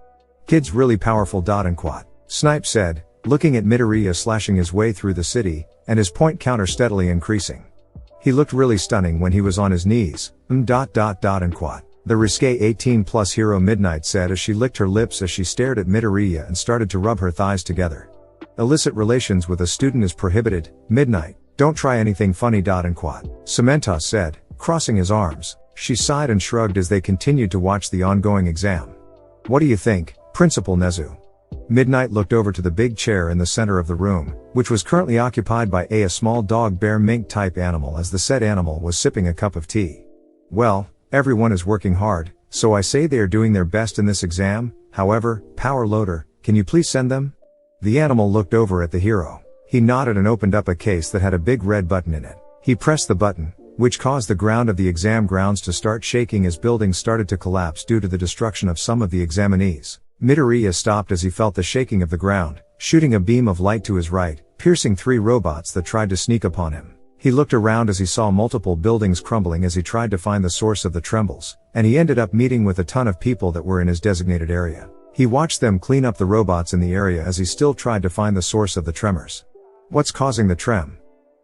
Kid's really powerful. And quad. Snipe said, looking at Midoriya slashing his way through the city, and his point counter steadily increasing. He looked really stunning when he was on his knees. And quad. The risque 18+ hero Midnight said as she licked her lips as she stared at Midoriya and started to rub her thighs together. Illicit relations with a student is prohibited, Midnight. Don't try anything funny. And quad. Cementos said, crossing his arms. She sighed and shrugged as they continued to watch the ongoing exam. What do you think, Principal Nezu? Midnight looked over to the big chair in the center of the room, which was currently occupied by a small dog bear mink type animal as the said animal was sipping a cup of tea. Well, everyone is working hard, so I say they are doing their best in this exam. However, Power Loader, can you please send them? The animal looked over at the hero. He nodded and opened up a case that had a big red button in it. He pressed the button, which caused the ground of the exam grounds to start shaking as buildings started to collapse due to the destruction of some of the examinees. Midoriya stopped as he felt the shaking of the ground, shooting a beam of light to his right, piercing 3 robots that tried to sneak upon him. He looked around as he saw multiple buildings crumbling as he tried to find the source of the trembles, and he ended up meeting with a ton of people that were in his designated area. He watched them clean up the robots in the area as he still tried to find the source of the tremors. What's causing the trem?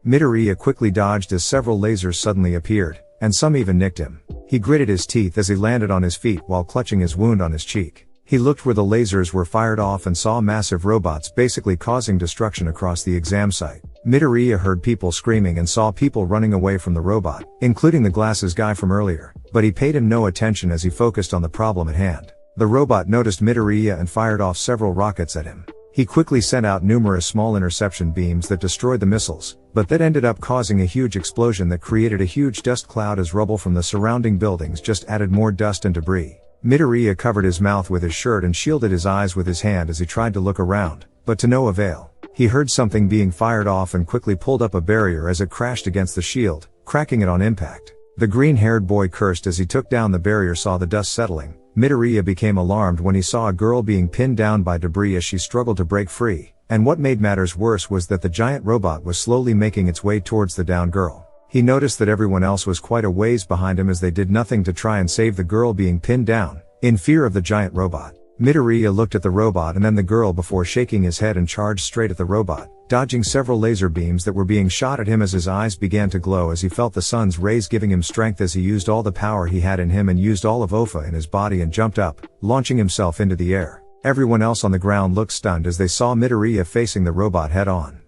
Midoriya quickly dodged as several lasers suddenly appeared, and some even nicked him. He gritted his teeth as he landed on his feet while clutching his wound on his cheek. He looked where the lasers were fired off and saw massive robots basically causing destruction across the exam site. Midoriya heard people screaming and saw people running away from the robot, including the glasses guy from earlier, but he paid him no attention as he focused on the problem at hand. The robot noticed Midoriya and fired off several rockets at him. He quickly sent out numerous small interception beams that destroyed the missiles, but that ended up causing a huge explosion that created a huge dust cloud as rubble from the surrounding buildings just added more dust and debris. Midoriya covered his mouth with his shirt and shielded his eyes with his hand as he tried to look around, but to no avail. He heard something being fired off and quickly pulled up a barrier as it crashed against the shield, cracking it on impact. The green-haired boy cursed as he took down the barrier, saw the dust settling. Midoriya became alarmed when he saw a girl being pinned down by debris as she struggled to break free, and what made matters worse was that the giant robot was slowly making its way towards the downed girl. He noticed that everyone else was quite a ways behind him as they did nothing to try and save the girl being pinned down, in fear of the giant robot. Midoriya looked at the robot and then the girl before shaking his head and charged straight at the robot, dodging several laser beams that were being shot at him as his eyes began to glow as he felt the sun's rays giving him strength as he used all the power he had in him and used all of Ofa in his body and jumped up, launching himself into the air. Everyone else on the ground looked stunned as they saw Midoriya facing the robot head on.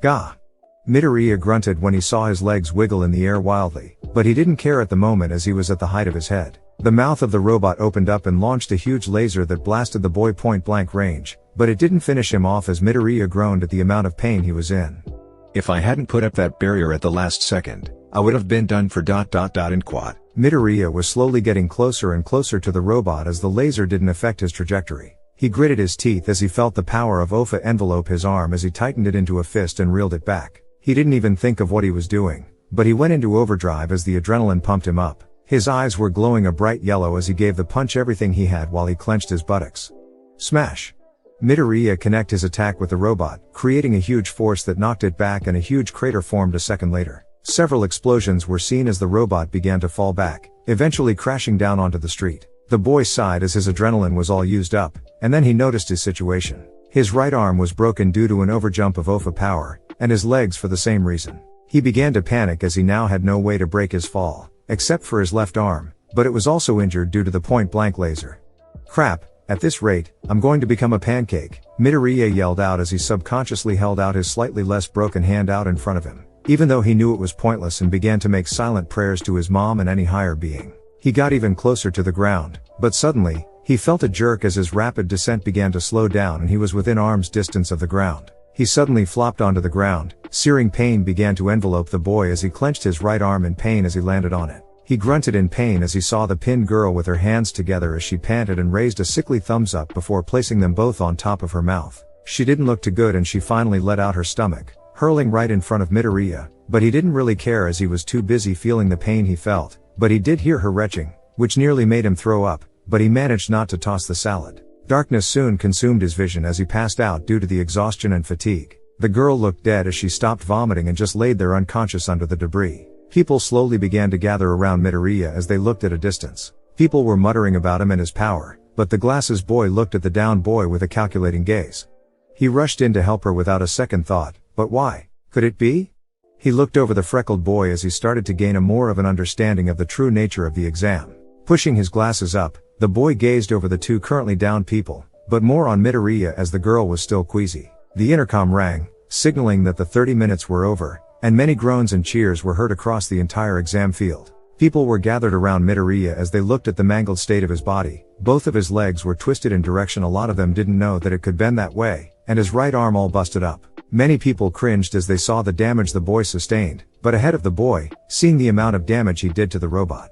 Gah! Midoriya grunted when he saw his legs wiggle in the air wildly, but he didn't care at the moment as he was at the height of his head. The mouth of the robot opened up and launched a huge laser that blasted the boy point blank range, but it didn't finish him off as Midoriya groaned at the amount of pain he was in. If I hadn't put up that barrier at the last second, I would have been done for ... and quad. Midoriya was slowly getting closer and closer to the robot as the laser didn't affect his trajectory. He gritted his teeth as he felt the power of Ofa envelope his arm as he tightened it into a fist and reeled it back. He didn't even think of what he was doing, but he went into overdrive as the adrenaline pumped him up. His eyes were glowing a bright yellow as he gave the punch everything he had while he clenched his buttocks. Smash! Midoriya connected his attack with the robot, creating a huge force that knocked it back and a huge crater formed a second later. Several explosions were seen as the robot began to fall back, eventually crashing down onto the street. The boy sighed as his adrenaline was all used up, and then he noticed his situation. His right arm was broken due to an overjump of Ofa power, and his legs for the same reason. He began to panic as he now had no way to break his fall, except for his left arm, but it was also injured due to the point-blank laser. Crap, at this rate, I'm going to become a pancake, Midoriya yelled out as he subconsciously held out his slightly less broken hand out in front of him, even though he knew it was pointless, and began to make silent prayers to his mom and any higher being. He got even closer to the ground, but suddenly, he felt a jerk as his rapid descent began to slow down and he was within arm's distance of the ground. He suddenly flopped onto the ground. Searing pain began to envelope the boy as he clenched his right arm in pain as he landed on it. He grunted in pain as he saw the pinned girl with her hands together as she panted and raised a sickly thumbs up before placing them both on top of her mouth. She didn't look too good and she finally let out her stomach, hurling right in front of Midoriya, but he didn't really care as he was too busy feeling the pain he felt, but he did hear her retching, which nearly made him throw up, but he managed not to toss the salad. Darkness soon consumed his vision as he passed out due to the exhaustion and fatigue. The girl looked dead as she stopped vomiting and just laid there unconscious under the debris. People slowly began to gather around Midoriya as they looked at a distance. People were muttering about him and his power, but the glasses boy looked at the downed boy with a calculating gaze. He rushed in to help her without a second thought, but why? Could it be? He looked over the freckled boy as he started to gain a more of an understanding of the true nature of the exam. Pushing his glasses up, the boy gazed over the two currently downed people, but more on Midoriya as the girl was still queasy. The intercom rang, signaling that the 30 minutes were over, and many groans and cheers were heard across the entire exam field. People were gathered around Midoriya as they looked at the mangled state of his body. Both of his legs were twisted in direction a lot of them didn't know that it could bend that way, and his right arm all busted up. Many people cringed as they saw the damage the boy sustained, but ahead of the boy, seeing the amount of damage he did to the robot.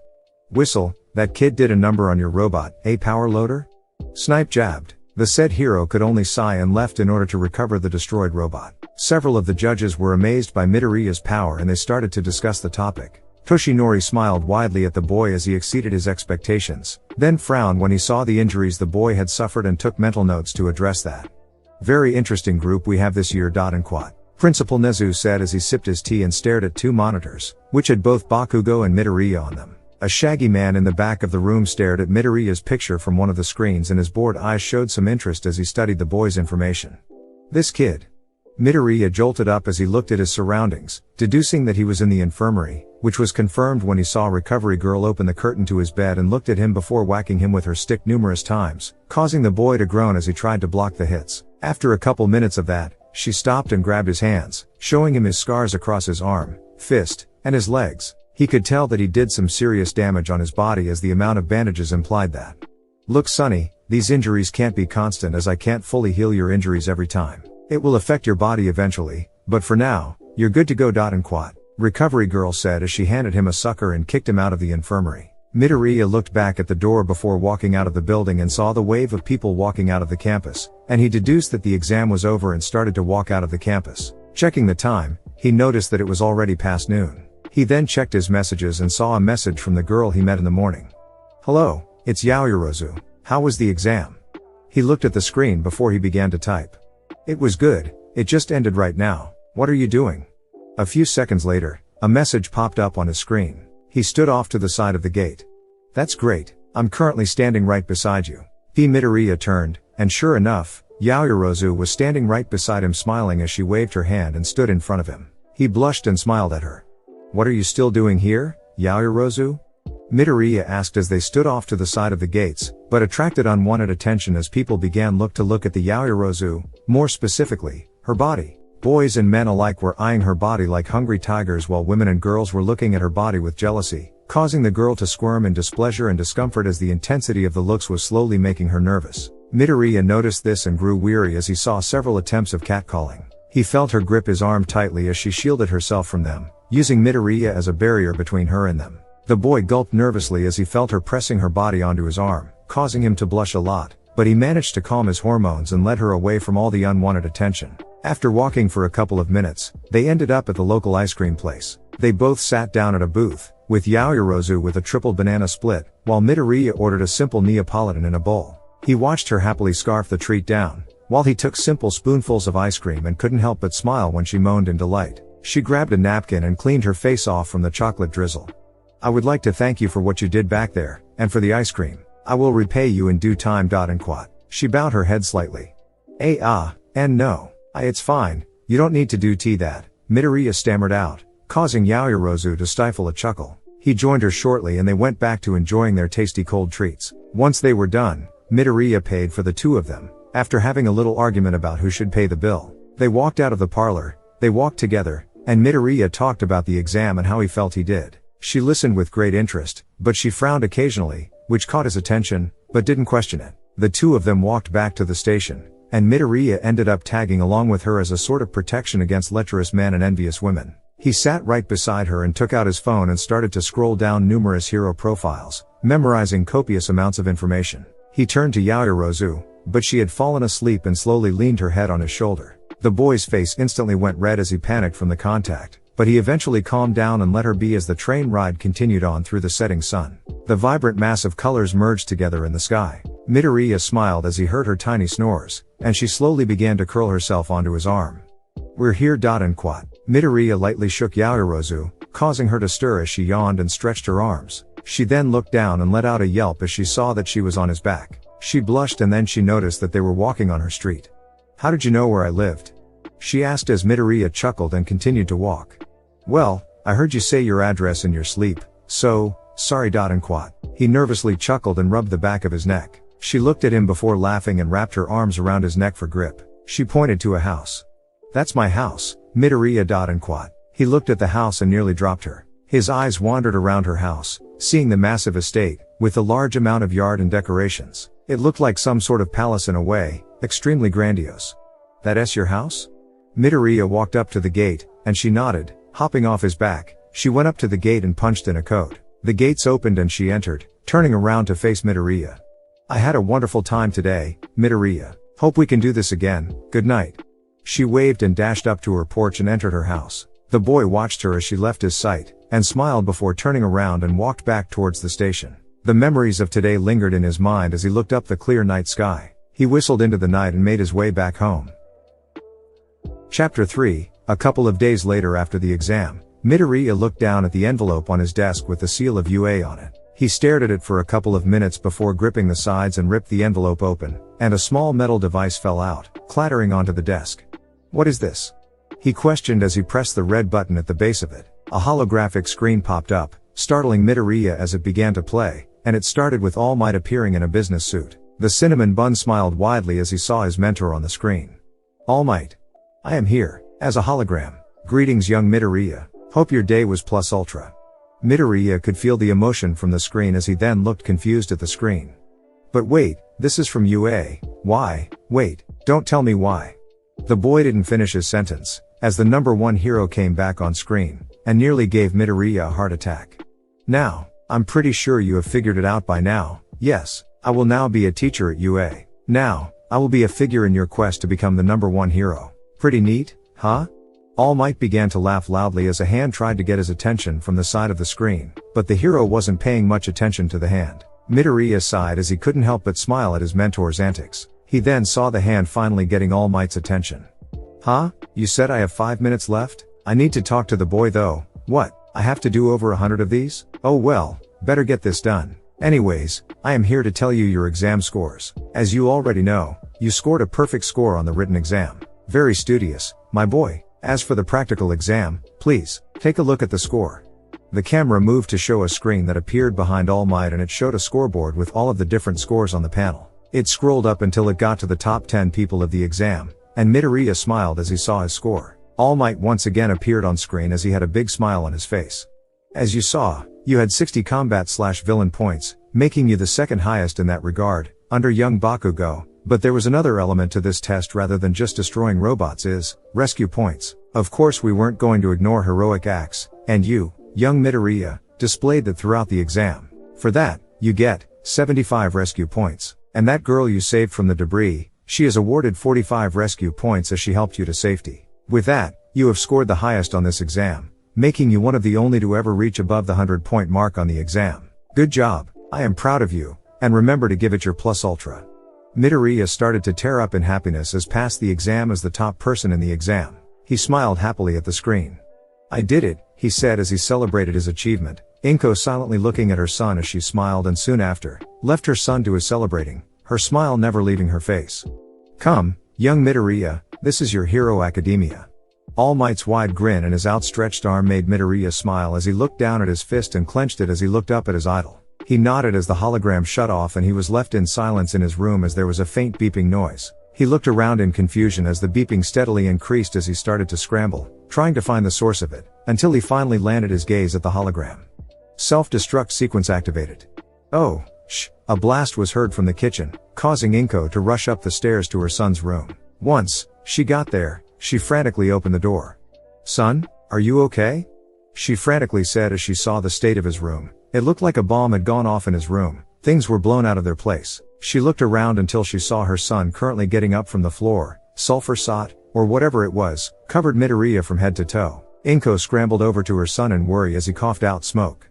Whistle, that kid did a number on your robot, power loader? Snipe jabbed. The said hero could only sigh and left in order to recover the destroyed robot. Several of the judges were amazed by Midoriya's power and they started to discuss the topic. Toshinori smiled widely at the boy as he exceeded his expectations, then frowned when he saw the injuries the boy had suffered and took mental notes to address that. Very interesting group we have this year. And quad. Principal Nezu said as he sipped his tea and stared at two monitors, which had both Bakugo and Midoriya on them. A shaggy man in the back of the room stared at Midoriya's picture from one of the screens and his bored eyes showed some interest as he studied the boy's information. This kid. Midoriya jolted up as he looked at his surroundings, deducing that he was in the infirmary, which was confirmed when he saw Recovery Girl open the curtain to his bed and looked at him before whacking him with her stick numerous times, causing the boy to groan as he tried to block the hits. After a couple minutes of that, she stopped and grabbed his hands, showing him his scars across his arm, fist, and his legs. He could tell that he did some serious damage on his body as the amount of bandages implied that. Look, Sonny, these injuries can't be constant as I can't fully heal your injuries every time. It will affect your body eventually, but for now, you're good to go. And quat. Recovery Girl said as she handed him a sucker and kicked him out of the infirmary. Midoriya looked back at the door before walking out of the building and saw the wave of people walking out of the campus, and he deduced that the exam was over and started to walk out of the campus. Checking the time, he noticed that it was already past noon. He then checked his messages and saw a message from the girl he met in the morning. Hello, it's Yaoyorozu. How was the exam? He looked at the screen before he began to type. It was good, it just ended right now. What are you doing? A few seconds later, a message popped up on his screen. He stood off to the side of the gate. That's great, I'm currently standing right beside you. Midoriya turned, and sure enough, Yaoyorozu was standing right beside him smiling as she waved her hand and stood in front of him. He blushed and smiled at her. What are you still doing here, Yaoyorozu? Midoriya asked as they stood off to the side of the gates, but attracted unwanted attention as people began to look at the Yaoyorozu, more specifically, her body. Boys and men alike were eyeing her body like hungry tigers while women and girls were looking at her body with jealousy, causing the girl to squirm in displeasure and discomfort as the intensity of the looks was slowly making her nervous. Midoriya noticed this and grew weary as he saw several attempts of catcalling. He felt her grip his arm tightly as she shielded herself from them, using Midoriya as a barrier between her and them. The boy gulped nervously as he felt her pressing her body onto his arm, causing him to blush a lot, but he managed to calm his hormones and led her away from all the unwanted attention. After walking for a couple of minutes, they ended up at the local ice cream place. They both sat down at a booth, with Yaoyorozu with a triple banana split, while Midoriya ordered a simple Neapolitan in a bowl. He watched her happily scarf the treat down, while he took simple spoonfuls of ice cream and couldn't help but smile when she moaned in delight. She grabbed a napkin and cleaned her face off from the chocolate drizzle. I would like to thank you for what you did back there, and for the ice cream. I will repay you in due time. And quat. She bowed her head slightly. And no. It's fine, you don't need to do that, Midoriya stammered out, causing Yaoyorozu to stifle a chuckle. He joined her shortly and they went back to enjoying their tasty cold treats. Once they were done, Midoriya paid for the two of them, after having a little argument about who should pay the bill. They walked out of the parlor, they walked together, and Midoriya talked about the exam and how he felt he did. She listened with great interest, but she frowned occasionally, which caught his attention, but didn't question it. The two of them walked back to the station, and Midoriya ended up tagging along with her as a sort of protection against lecherous men and envious women. He sat right beside her and took out his phone and started to scroll down numerous hero profiles, memorizing copious amounts of information. He turned to Yaoyorozu, but she had fallen asleep and slowly leaned her head on his shoulder. The boy's face instantly went red as he panicked from the contact, but he eventually calmed down and let her be as the train ride continued on through the setting sun. The vibrant mass of colors merged together in the sky. Midoriya smiled as he heard her tiny snores, and she slowly began to curl herself onto his arm. We're here. And quat. Midoriya lightly shook Yaoyorozu, causing her to stir as she yawned and stretched her arms. She then looked down and let out a yelp as she saw that she was on his back. She blushed and then she noticed that they were walking on her street. How did you know where I lived? She asked as Midoriya chuckled and continued to walk. Well, I heard you say your address in your sleep, so, sorry. And quat. He nervously chuckled and rubbed the back of his neck. She looked at him before laughing and wrapped her arms around his neck for grip. She pointed to a house. That's my house, Midoriya. And quat. He looked at the house and nearly dropped her. His eyes wandered around her house, seeing the massive estate, with a large amount of yard and decorations. It looked like some sort of palace in a way, extremely grandiose. That's your house? Midoriya walked up to the gate, and she nodded. Hopping off his back, she went up to the gate and punched in a code. The gates opened and she entered, turning around to face Midoriya. I had a wonderful time today, Midoriya. Hope we can do this again, good night. She waved and dashed up to her porch and entered her house. The boy watched her as she left his sight, and smiled before turning around and walked back towards the station. The memories of today lingered in his mind as he looked up the clear night sky. He whistled into the night and made his way back home. Chapter 3, a couple of days later after the exam, Midoriya looked down at the envelope on his desk with the seal of UA on it. He stared at it for a couple of minutes before gripping the sides and ripped the envelope open, and a small metal device fell out, clattering onto the desk. What is this? He questioned as he pressed the red button at the base of it. A holographic screen popped up, startling Midoriya as it began to play, and it started with All Might appearing in a business suit. The cinnamon bun smiled widely as he saw his mentor on the screen. All Might. I am here, as a hologram. Greetings young Midoriya. Hope your day was plus ultra. Midoriya could feel the emotion from the screen as he then looked confused at the screen. But wait, this is from UA. Why? Wait, don't tell me why. The boy didn't finish his sentence, as the number 1 hero came back on screen, and nearly gave Midoriya a heart attack. Now, I'm pretty sure you have figured it out by now. Yes, I will now be a teacher at UA. Now, I will be a figure in your quest to become the number 1 hero. Pretty neat, huh? All Might began to laugh loudly as a hand tried to get his attention from the side of the screen, but the hero wasn't paying much attention to the hand. Midoriya sighed as he couldn't help but smile at his mentor's antics. He then saw the hand finally getting All Might's attention. Huh? You said I have 5 minutes left? I need to talk to the boy though. What? I have to do over 100 of these? Oh well, better get this done. Anyways, I am here to tell you your exam scores. As you already know, you scored a perfect score on the written exam. Very studious, my boy. As for the practical exam, please, take a look at the score. The camera moved to show a screen that appeared behind All Might and it showed a scoreboard with all of the different scores on the panel. It scrolled up until it got to the top 10 people of the exam, and Midoriya smiled as he saw his score. All Might once again appeared on screen as he had a big smile on his face. As you saw, you had 60 combat/villain points, making you the second highest in that regard, under young Bakugo. But there was another element to this test rather than just destroying robots is, rescue points. Of course we weren't going to ignore heroic acts, and you, young Midoriya, displayed that throughout the exam. For that, you get 75 rescue points. And that girl you saved from the debris, she is awarded 45 rescue points as she helped you to safety. With that, you have scored the highest on this exam, making you one of the only to ever reach above the 100-point mark on the exam. Good job, I am proud of you, and remember to give it your plus ultra. Midoriya started to tear up in happiness as passed the exam as the top person in the exam. He smiled happily at the screen. I did it, he said as he celebrated his achievement, Inko silently looking at her son as she smiled and soon after, left her son to his celebrating, her smile never leaving her face. Come, young Midoriya, this is your Hero Academia. All Might's wide grin and his outstretched arm made Midoriya smile as he looked down at his fist and clenched it as he looked up at his idol. He nodded as the hologram shut off and he was left in silence in his room as there was a faint beeping noise. He looked around in confusion as the beeping steadily increased as he started to scramble, trying to find the source of it, until he finally landed his gaze at the hologram. Self-destruct sequence activated. Oh, shh, a blast was heard from the kitchen, causing Inko to rush up the stairs to her son's room. Once she got there, she frantically opened the door. Son, are you okay? She frantically said as she saw the state of his room. It looked like a bomb had gone off in his room. Things were blown out of their place. She looked around until she saw her son currently getting up from the floor. Sulfur sot, or whatever it was, covered Midoriya from head to toe. Inko scrambled over to her son in worry as he coughed out smoke.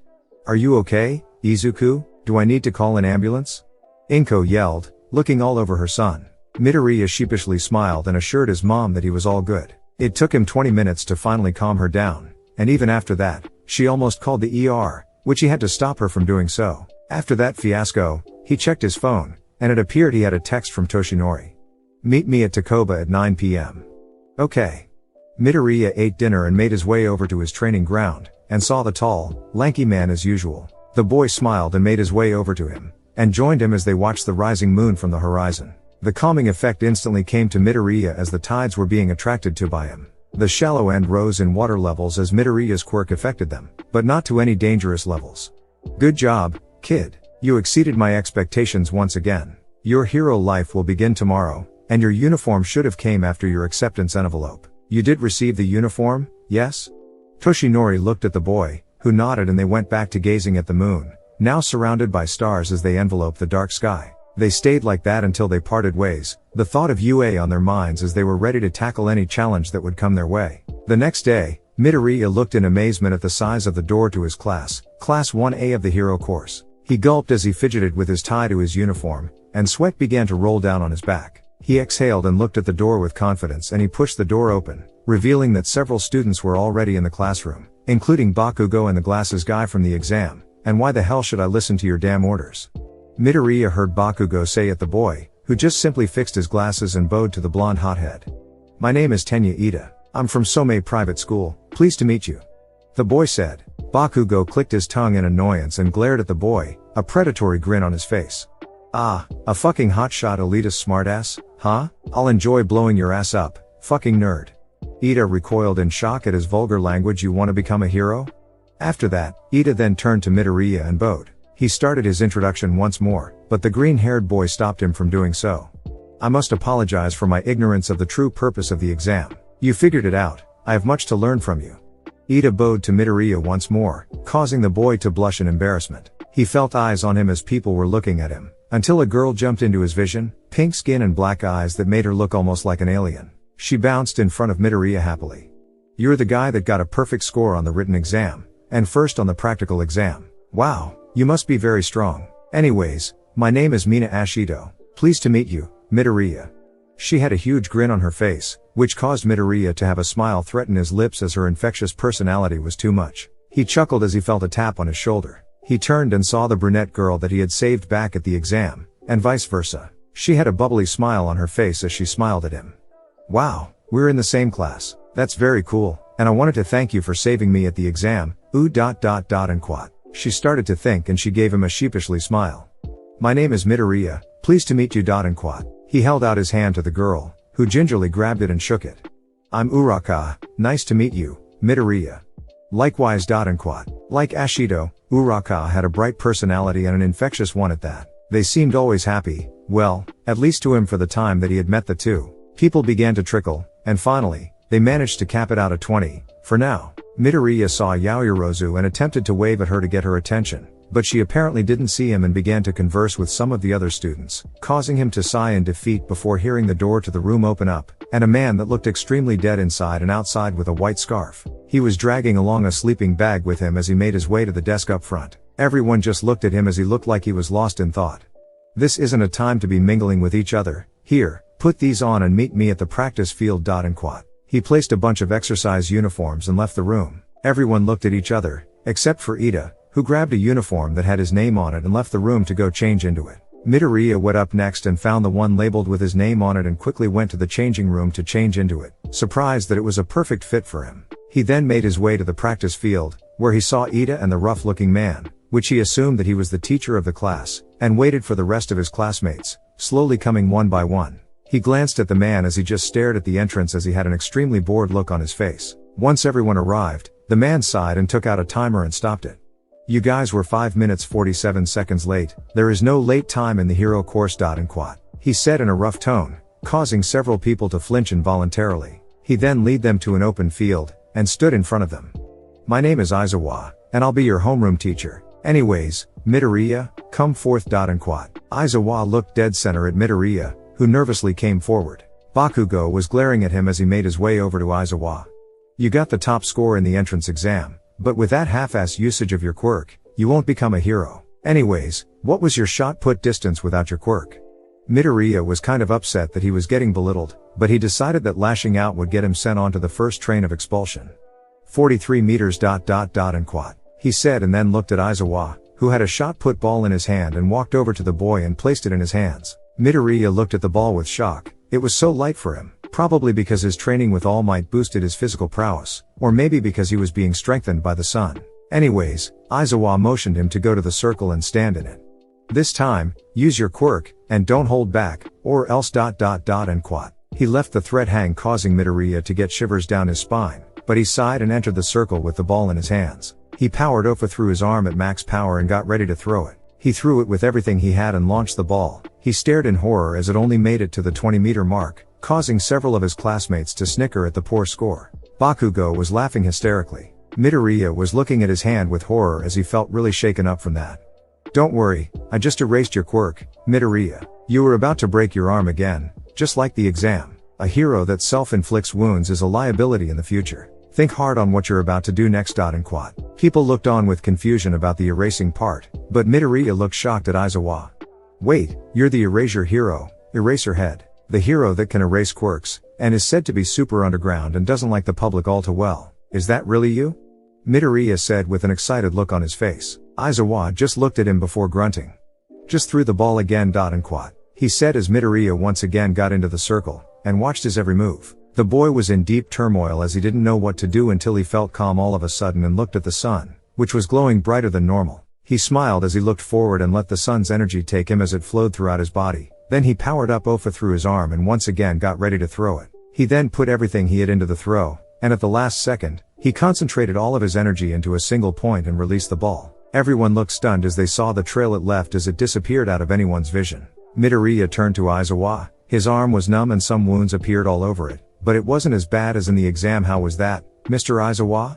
Are you okay, Izuku? Do I need to call an ambulance? Inko yelled, looking all over her son. Midoriya sheepishly smiled and assured his mom that he was all good. It took him 20 minutes to finally calm her down, and even after that, she almost called the ER, which he had to stop her from doing so. After that fiasco, he checked his phone, and it appeared he had a text from Toshinori. Meet me at Takoba at 9 p.m. Okay. Midoriya ate dinner and made his way over to his training ground, and saw the tall, lanky man as usual. The boy smiled and made his way over to him, and joined him as they watched the rising moon from the horizon. The calming effect instantly came to Midoriya as the tides were being attracted to by him. The shallow end rose in water levels as Midoriya's quirk affected them, but not to any dangerous levels. Good job, kid. You exceeded my expectations once again. Your hero life will begin tomorrow, and your uniform should have came after your acceptance envelope. You did receive the uniform, yes? Toshinori looked at the boy, who nodded, and they went back to gazing at the moon, now surrounded by stars as they enveloped the dark sky. They stayed like that until they parted ways, the thought of UA on their minds as they were ready to tackle any challenge that would come their way. The next day, Midoriya looked in amazement at the size of the door to his class, Class 1A of the Hero course. He gulped as he fidgeted with his tie to his uniform, and sweat began to roll down on his back. He exhaled and looked at the door with confidence, and he pushed the door open, revealing that several students were already in the classroom, including Bakugo and the glasses guy from the exam. And why the hell should I listen to your damn orders? Midoriya heard Bakugo say at the boy, who just simply fixed his glasses and bowed to the blonde hothead. My name is Tenya Ida. I'm from Somei Private School, pleased to meet you. The boy said. Bakugo clicked his tongue in annoyance and glared at the boy, a predatory grin on his face. Ah, a fucking hotshot elitist smartass, huh? I'll enjoy blowing your ass up, fucking nerd. Ida recoiled in shock at his vulgar language. You want to become a hero? After that, Ida then turned to Midoriya and bowed. He started his introduction once more, but the green-haired boy stopped him from doing so. I must apologize for my ignorance of the true purpose of the exam. You figured it out. I have much to learn from you. Ida bowed to Midoriya once more, causing the boy to blush in embarrassment. He felt eyes on him as people were looking at him, until a girl jumped into his vision, pink skin and black eyes that made her look almost like an alien. She bounced in front of Midoriya happily. You're the guy that got a perfect score on the written exam, and first on the practical exam. Wow, you must be very strong. Anyways, my name is Mina Ashido. Pleased to meet you, Midoriya. She had a huge grin on her face, which caused Midoriya to have a smile threaten his lips as her infectious personality was too much. He chuckled as he felt a tap on his shoulder. He turned and saw the brunette girl that he had saved back at the exam, and vice versa. She had a bubbly smile on her face as she smiled at him. Wow, we're in the same class. That's very cool, and I wanted to thank you for saving me at the exam, and quat. She started to think and she gave him a sheepishly smile. My name is Midoriya, pleased to meet you. And quat. He held out his hand to the girl, who gingerly grabbed it and shook it. I'm Uraka, nice to meet you, Midoriya. Likewise. And quat. Like Ashido, Uraka had a bright personality and an infectious one at that. They seemed always happy, well, at least to him for the time that he had met the two. People began to trickle, and finally, they managed to cap it out at 20, for now. Midoriya saw Yaoyorozu and attempted to wave at her to get her attention, but she apparently didn't see him and began to converse with some of the other students, causing him to sigh in defeat before hearing the door to the room open up, and a man that looked extremely dead inside and outside with a white scarf. He was dragging along a sleeping bag with him as he made his way to the desk up front. Everyone just looked at him as he looked like he was lost in thought. This isn't a time to be mingling with each other. Here, put these on and meet me at the practice field. And quat. He placed a bunch of exercise uniforms and left the room. Everyone looked at each other, except for Ida, who grabbed a uniform that had his name on it and left the room to go change into it. Midoriya went up next and found the one labeled with his name on it and quickly went to the changing room to change into it, surprised that it was a perfect fit for him. He then made his way to the practice field, where he saw Ida and the rough-looking man, which he assumed that he was the teacher of the class, and waited for the rest of his classmates, slowly coming one by one. He glanced at the man as he just stared at the entrance as he had an extremely bored look on his face. Once everyone arrived, the man sighed and took out a timer and stopped it. You guys were 5 minutes 47 seconds late. There is no late time in the hero course. And quat. He said in a rough tone, causing several people to flinch involuntarily. He then led them to an open field, and stood in front of them. My name is Aizawa, and I'll be your homeroom teacher. Anyways, Midoriya, come forth. And quat. Aizawa looked dead center at Midoriya, who nervously came forward. Bakugo was glaring at him as he made his way over to Aizawa. You got the top score in the entrance exam, but with that half-ass usage of your quirk, you won't become a hero. Anyways, what was your shot put distance without your quirk? Midoriya was kind of upset that he was getting belittled, but he decided that lashing out would get him sent onto the first train of expulsion. 43 meters. And quat. He said and then looked at Aizawa, who had a shot put ball in his hand and walked over to the boy and placed it in his hands. Midoriya looked at the ball with shock. It was so light for him, probably because his training with All Might boosted his physical prowess, or maybe because he was being strengthened by the sun. Anyways, Aizawa motioned him to go to the circle and stand in it. This time, use your quirk, and don't hold back, or else. And quat. He left the threat hang, causing Midoriya to get shivers down his spine, but he sighed and entered the circle with the ball in his hands. He powered over through his arm at max power and got ready to throw it. He threw it with everything he had and launched the ball. He stared in horror as it only made it to the 20-meter mark, causing several of his classmates to snicker at the poor score. Bakugo was laughing hysterically. Midoriya was looking at his hand with horror as he felt really shaken up from that. Don't worry, I just erased your quirk, Midoriya. You were about to break your arm again, just like the exam. A hero that self-inflicts wounds is a liability in the future. Think hard on what you're about to do next. And quat. People looked on with confusion about the erasing part, but Midoriya looked shocked at Aizawa. Wait, you're the erasure hero, Eraserhead. The hero that can erase quirks, and is said to be super underground and doesn't like the public all too well. Is that really you? Midoriya said with an excited look on his face. Aizawa just looked at him before grunting. Just threw the ball again. And quat. He said as Midoriya once again got into the circle, and watched his every move. The boy was in deep turmoil as he didn't know what to do until he felt calm all of a sudden and looked at the sun, which was glowing brighter than normal. He smiled as he looked forward and let the sun's energy take him as it flowed throughout his body. Then he powered up Ofa through his arm and once again got ready to throw it. He then put everything he had into the throw, and at the last second, he concentrated all of his energy into a single point and released the ball. Everyone looked stunned as they saw the trail it left as it disappeared out of anyone's vision. Midoriya turned to Aizawa. His arm was numb and some wounds appeared all over it, but it wasn't as bad as in the exam. How was that, Mr. Aizawa?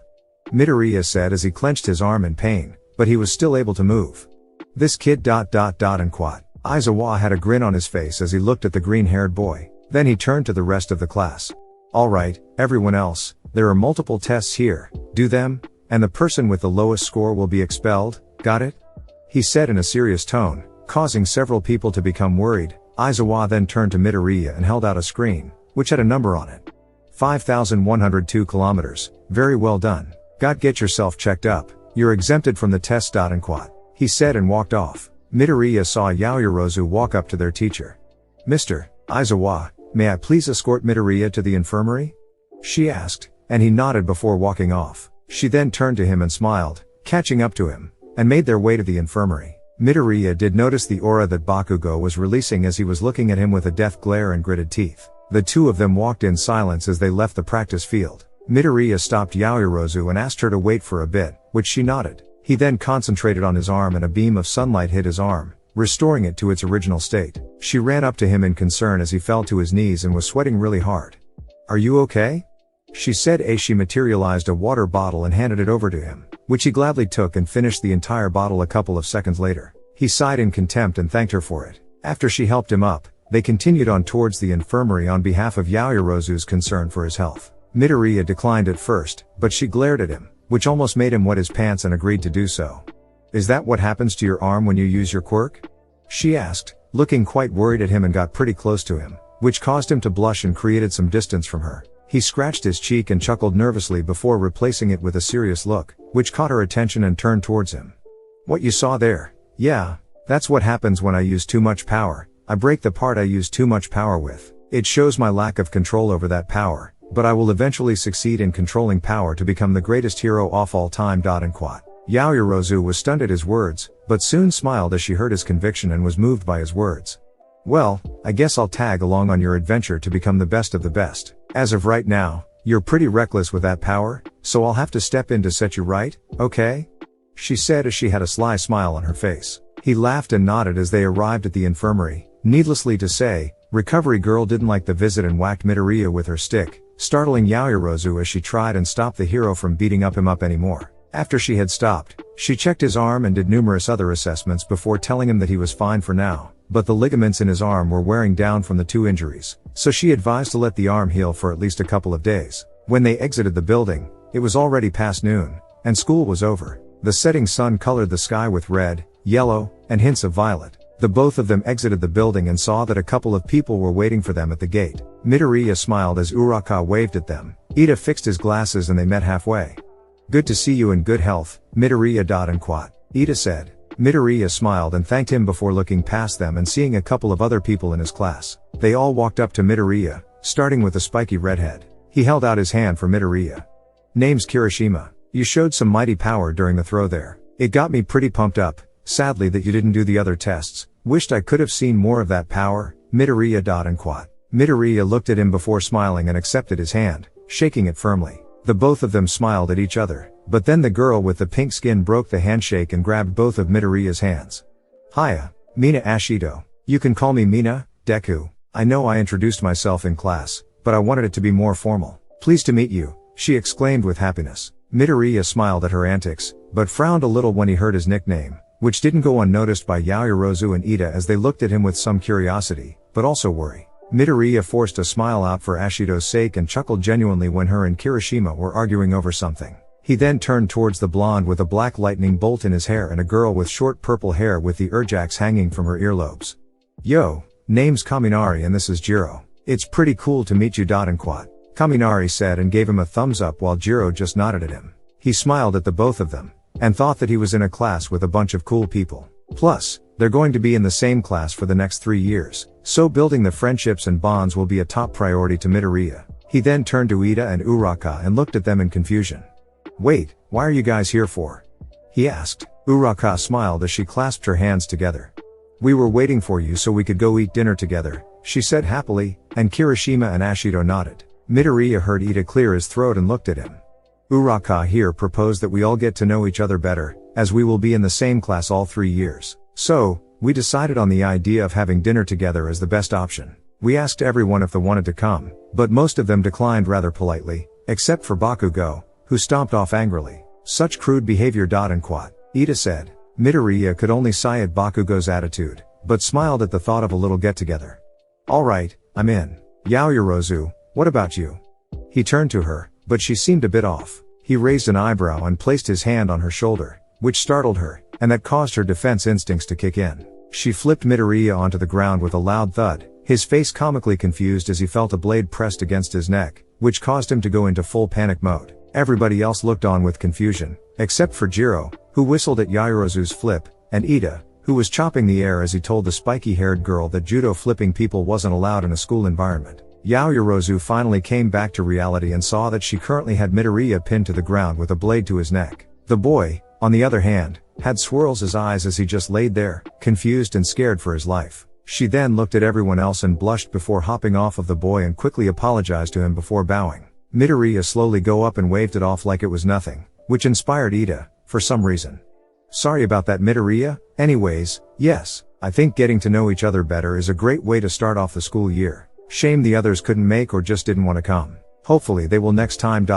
Midoriya said as he clenched his arm in pain, but he was still able to move. This kid ... and quat. Aizawa had a grin on his face as he looked at the green-haired boy. Then he turned to the rest of the class. Alright, everyone else, there are multiple tests here, do them, and the person with the lowest score will be expelled, got it? He said in a serious tone, causing several people to become worried. Aizawa then turned to Midoriya and held out a screen, which had a number on it. 5,102 kilometers, very well done. Get yourself checked up, you're exempted from the test. And quat. He said and walked off. Midoriya saw Yaoyorozu walk up to their teacher. Mr. Aizawa, may I please escort Midoriya to the infirmary? She asked, and he nodded before walking off. She then turned to him and smiled, catching up to him, and made their way to the infirmary. Midoriya did notice the aura that Bakugo was releasing as he was looking at him with a death glare and gritted teeth. The two of them walked in silence as they left the practice field. Midoriya stopped Yaoyorozu and asked her to wait for a bit, which she nodded. He then concentrated on his arm and a beam of sunlight hit his arm, restoring it to its original state. She ran up to him in concern as he fell to his knees and was sweating really hard. Are you okay? She said as she materialized a water bottle and handed it over to him, which he gladly took and finished the entire bottle a couple of seconds later. He sighed in contempt and thanked her for it. After she helped him up, they continued on towards the infirmary on behalf of Yaoyorozu's concern for his health. Midoriya declined at first, but she glared at him, which almost made him wet his pants and agreed to do so. Is that what happens to your arm when you use your quirk? She asked, looking quite worried at him, and got pretty close to him, which caused him to blush and created some distance from her. He scratched his cheek and chuckled nervously before replacing it with a serious look, which caught her attention and turned towards him. What you saw there? Yeah, that's what happens when I use too much power. I break the part I use too much power with. It shows my lack of control over that power, but I will eventually succeed in controlling power to become the greatest hero of all time. And quat. Yaoyorozu was stunned at his words, but soon smiled as she heard his conviction and was moved by his words. Well, I guess I'll tag along on your adventure to become the best of the best. As of right now, you're pretty reckless with that power, so I'll have to step in to set you right, okay? She said as she had a sly smile on her face. He laughed and nodded as they arrived at the infirmary. Needlessly to say, Recovery Girl didn't like the visit and whacked Midoriya with her stick, startling Yaoyorozu as she tried and stopped the hero from beating him up anymore. After she had stopped, she checked his arm and did numerous other assessments before telling him that he was fine for now, but the ligaments in his arm were wearing down from the 2 injuries, so she advised to let the arm heal for at least a couple of days. When they exited the building, it was already past noon, and school was over. The setting sun colored the sky with red, yellow, and hints of violet. The both of them exited the building and saw that a couple of people were waiting for them at the gate. Midoriya smiled as Uraka waved at them. Ida fixed his glasses and they met halfway. Good to see you in good health, Midoriya. And quat. Ida said. Midoriya smiled and thanked him before looking past them and seeing a couple of other people in his class. They all walked up to Midoriya, starting with the spiky redhead. He held out his hand for Midoriya. Name's Kirishima. You showed some mighty power during the throw there. It got me pretty pumped up. Sadly that you didn't do the other tests. Wished I could have seen more of that power, Midoriya. And quat. Midoriya looked at him before smiling and accepted his hand, shaking it firmly. The both of them smiled at each other, but then the girl with the pink skin broke the handshake and grabbed both of Midoriya's hands. Hiya, Mina Ashido. You can call me Mina, Deku. I know I introduced myself in class, but I wanted it to be more formal. Pleased to meet you, she exclaimed with happiness. Midoriya smiled at her antics, but frowned a little when he heard his nickname, which didn't go unnoticed by Yaoyorozu and Ida as they looked at him with some curiosity, but also worry. Midoriya forced a smile out for Ashido's sake and chuckled genuinely when her and Kirishima were arguing over something. He then turned towards the blonde with a black lightning bolt in his hair and a girl with short purple hair with the urjaks hanging from her earlobes. Yo, name's Kaminari and this is Jiro. It's pretty cool to meet you. And quat. Kaminari said and gave him a thumbs up while Jiro just nodded at him. He smiled at the both of them, and thought that he was in a class with a bunch of cool people. Plus, they're going to be in the same class for the next 3 years, so building the friendships and bonds will be a top priority to Midoriya. He then turned to Ida and Uraka and looked at them in confusion. "Wait, why are you guys here for?" he asked. Uraka smiled as she clasped her hands together. "We were waiting for you so we could go eat dinner together," she said happily, and Kirishima and Ashido nodded. Midoriya heard Ida clear his throat and looked at him. Uraka here proposed that we all get to know each other better, as we will be in the same class all 3 years. So, we decided on the idea of having dinner together as the best option. We asked everyone if they wanted to come, but most of them declined rather politely, except for Bakugo, who stomped off angrily. "Such crude behavior." Ida said. Midoriya could only sigh at Bakugo's attitude, but smiled at the thought of a little get-together. "Alright, I'm in. Yaoyorozu, what about you?" He turned to her, but she seemed a bit off. He raised an eyebrow and placed his hand on her shoulder, which startled her, and that caused her defense instincts to kick in. She flipped Midoriya onto the ground with a loud thud, his face comically confused as he felt a blade pressed against his neck, which caused him to go into full panic mode. Everybody else looked on with confusion, except for Jiro, who whistled at Yaoyorozu's flip, and Ida, who was chopping the air as he told the spiky-haired girl that judo flipping people wasn't allowed in a school environment. Yaoyorozu finally came back to reality and saw that she currently had Midoriya pinned to the ground with a blade to his neck. The boy, on the other hand, had swirls his eyes as he just laid there, confused and scared for his life. She then looked at everyone else and blushed before hopping off of the boy and quickly apologized to him before bowing. Midoriya slowly go up and waved it off like it was nothing, which inspired Ida, for some reason. "Sorry about that, Midoriya. Anyways, yes, I think getting to know each other better is a great way to start off the school year. Shame the others couldn't make or just didn't want to come. Hopefully they will next time.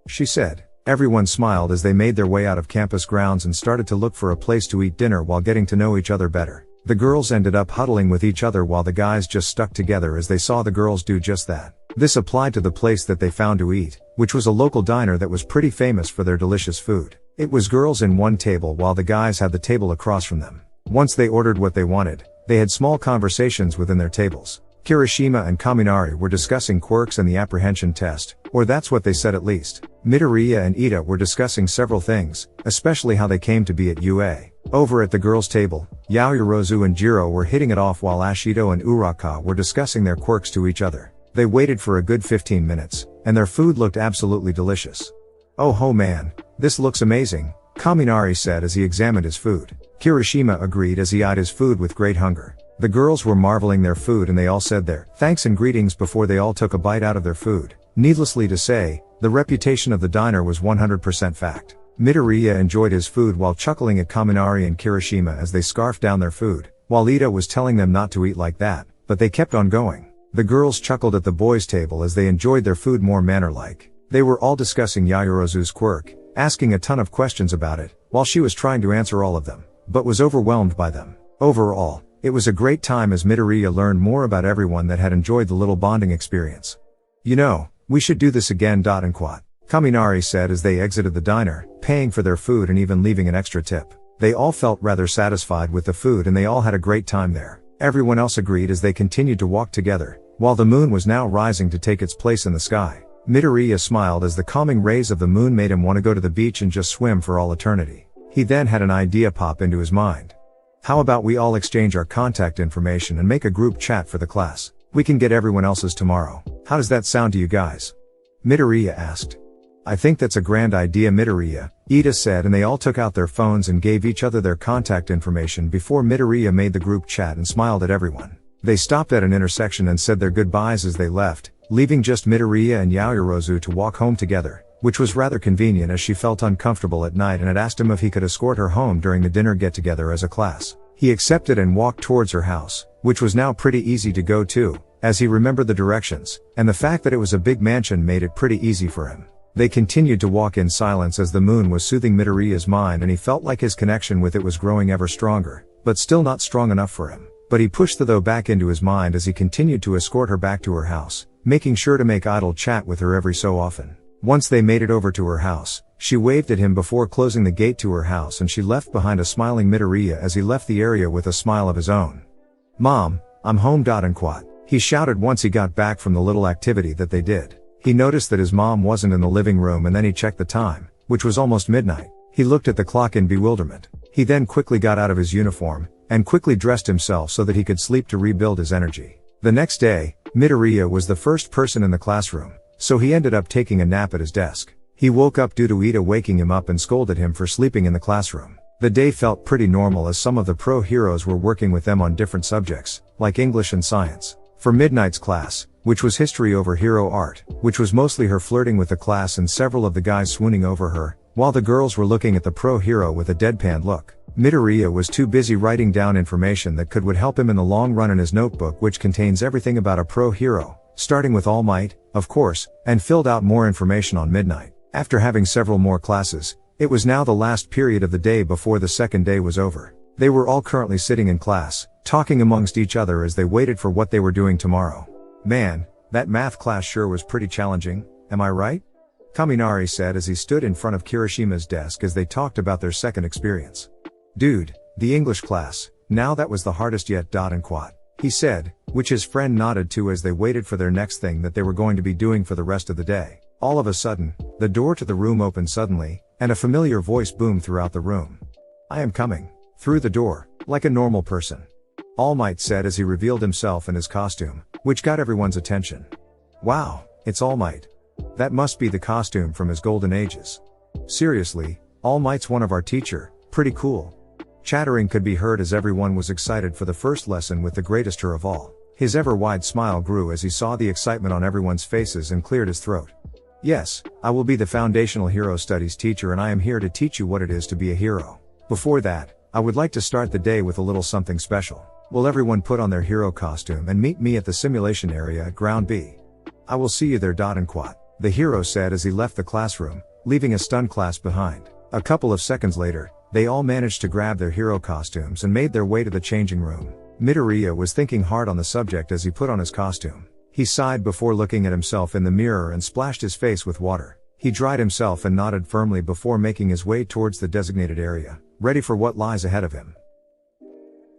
She said. Everyone smiled as they made their way out of campus grounds and started to look for a place to eat dinner while getting to know each other better. The girls ended up huddling with each other while the guys just stuck together as they saw the girls do just that. This applied to the place that they found to eat, which was a local diner that was pretty famous for their delicious food. It was girls in one table while the guys had the table across from them. Once they ordered what they wanted, they had small conversations within their tables. Kirishima and Kaminari were discussing quirks and the apprehension test, or that's what they said at least. Midoriya and Ida were discussing several things, especially how they came to be at UA. Over at the girls' table, Yaoyorozu and Jiro were hitting it off while Ashido and Uraka were discussing their quirks to each other. They waited for a good 15 minutes, and their food looked absolutely delicious. "Oh ho man, this looks amazing," Kaminari said as he examined his food. Kirishima agreed as he eyed his food with great hunger. The girls were marveling their food and they all said their thanks and greetings before they all took a bite out of their food. Needlessly to say, the reputation of the diner was 100% fact. Midoriya enjoyed his food while chuckling at Kaminari and Kirishima as they scarfed down their food, while Ida was telling them not to eat like that, but they kept on going. The girls chuckled at the boys' table as they enjoyed their food more manner-like. They were all discussing Yaoyorozu's quirk, asking a ton of questions about it, while she was trying to answer all of them, but was overwhelmed by them. Overall, it was a great time as Midoriya learned more about everyone that had enjoyed the little bonding experience. "You know, we should do this again. Kaminari said as they exited the diner, paying for their food and even leaving an extra tip. They all felt rather satisfied with the food and they all had a great time there. Everyone else agreed as they continued to walk together, while the moon was now rising to take its place in the sky. Midoriya smiled as the calming rays of the moon made him want to go to the beach and just swim for all eternity. He then had an idea pop into his mind. "How about we all exchange our contact information and make a group chat for the class? We can get everyone else's tomorrow. How does that sound to you guys?" Midoriya asked. "I think that's a grand idea, Midoriya," Ida said, and they all took out their phones and gave each other their contact information before Midoriya made the group chat and smiled at everyone. They stopped at an intersection and said their goodbyes as they left, leaving just Midoriya and Yaoyorozu to walk home together, which was rather convenient as she felt uncomfortable at night and had asked him if he could escort her home during the dinner get-together as a class. He accepted and walked towards her house, which was now pretty easy to go to, as he remembered the directions, and the fact that it was a big mansion made it pretty easy for him. They continued to walk in silence as the moon was soothing Midoriya's mind and he felt like his connection with it was growing ever stronger, but still not strong enough for him. But he pushed the though back into his mind as he continued to escort her back to her house, making sure to make idle chat with her every so often. Once they made it over to her house, she waved at him before closing the gate to her house and she left behind a smiling Midoriya as he left the area with a smile of his own. "Mom, I'm home." He shouted once he got back from the little activity that they did. He noticed that his mom wasn't in the living room and then he checked the time, which was almost midnight. He looked at the clock in bewilderment. He then quickly got out of his uniform, and quickly dressed himself so that he could sleep to rebuild his energy. The next day, Midoriya was the first person in the classroom, so he ended up taking a nap at his desk. He woke up due to Ida waking him up and scolded him for sleeping in the classroom. The day felt pretty normal as some of the pro heroes were working with them on different subjects, like English and science. For Midnight's class, which was history over hero art, which was mostly her flirting with the class and several of the guys swooning over her, while the girls were looking at the pro hero with a deadpan look. Midoriya was too busy writing down information that would help him in the long run in his notebook, which contains everything about a pro hero, starting with All Might, of course, and filled out more information on Midnight. After having several more classes, it was now the last period of the day before the second day was over. They were all currently sitting in class, talking amongst each other as they waited for what they were doing tomorrow. Man, that math class sure was pretty challenging, am I right? Kaminari said as he stood in front of Kirishima's desk as they talked about their second experience. Dude, the English class, now that was the hardest yet. And quad. He said, which his friend nodded to as they waited for their next thing that they were going to be doing for the rest of the day. All of a sudden, the door to the room opened suddenly, and a familiar voice boomed throughout the room. I am coming. Through the door, like a normal person. All Might said as he revealed himself in his costume, which got everyone's attention. Wow, it's All Might. That must be the costume from his golden ages. Seriously, All Might's one of our teacher, pretty cool. Chattering could be heard as everyone was excited for the first lesson with the greatest her of all. His ever-wide smile grew as he saw the excitement on everyone's faces and cleared his throat. Yes, I will be the Foundational Hero Studies teacher and I am here to teach you what it is to be a hero. Before that, I would like to start the day with a little something special. Will everyone put on their hero costume and meet me at the simulation area at Ground B? I will see you there. And quad. The hero said as he left the classroom, leaving a stunned class behind. A couple of seconds later, they all managed to grab their hero costumes and made their way to the changing room. Midoriya was thinking hard on the subject as he put on his costume. He sighed before looking at himself in the mirror and splashed his face with water. He dried himself and nodded firmly before making his way towards the designated area, ready for what lies ahead of him.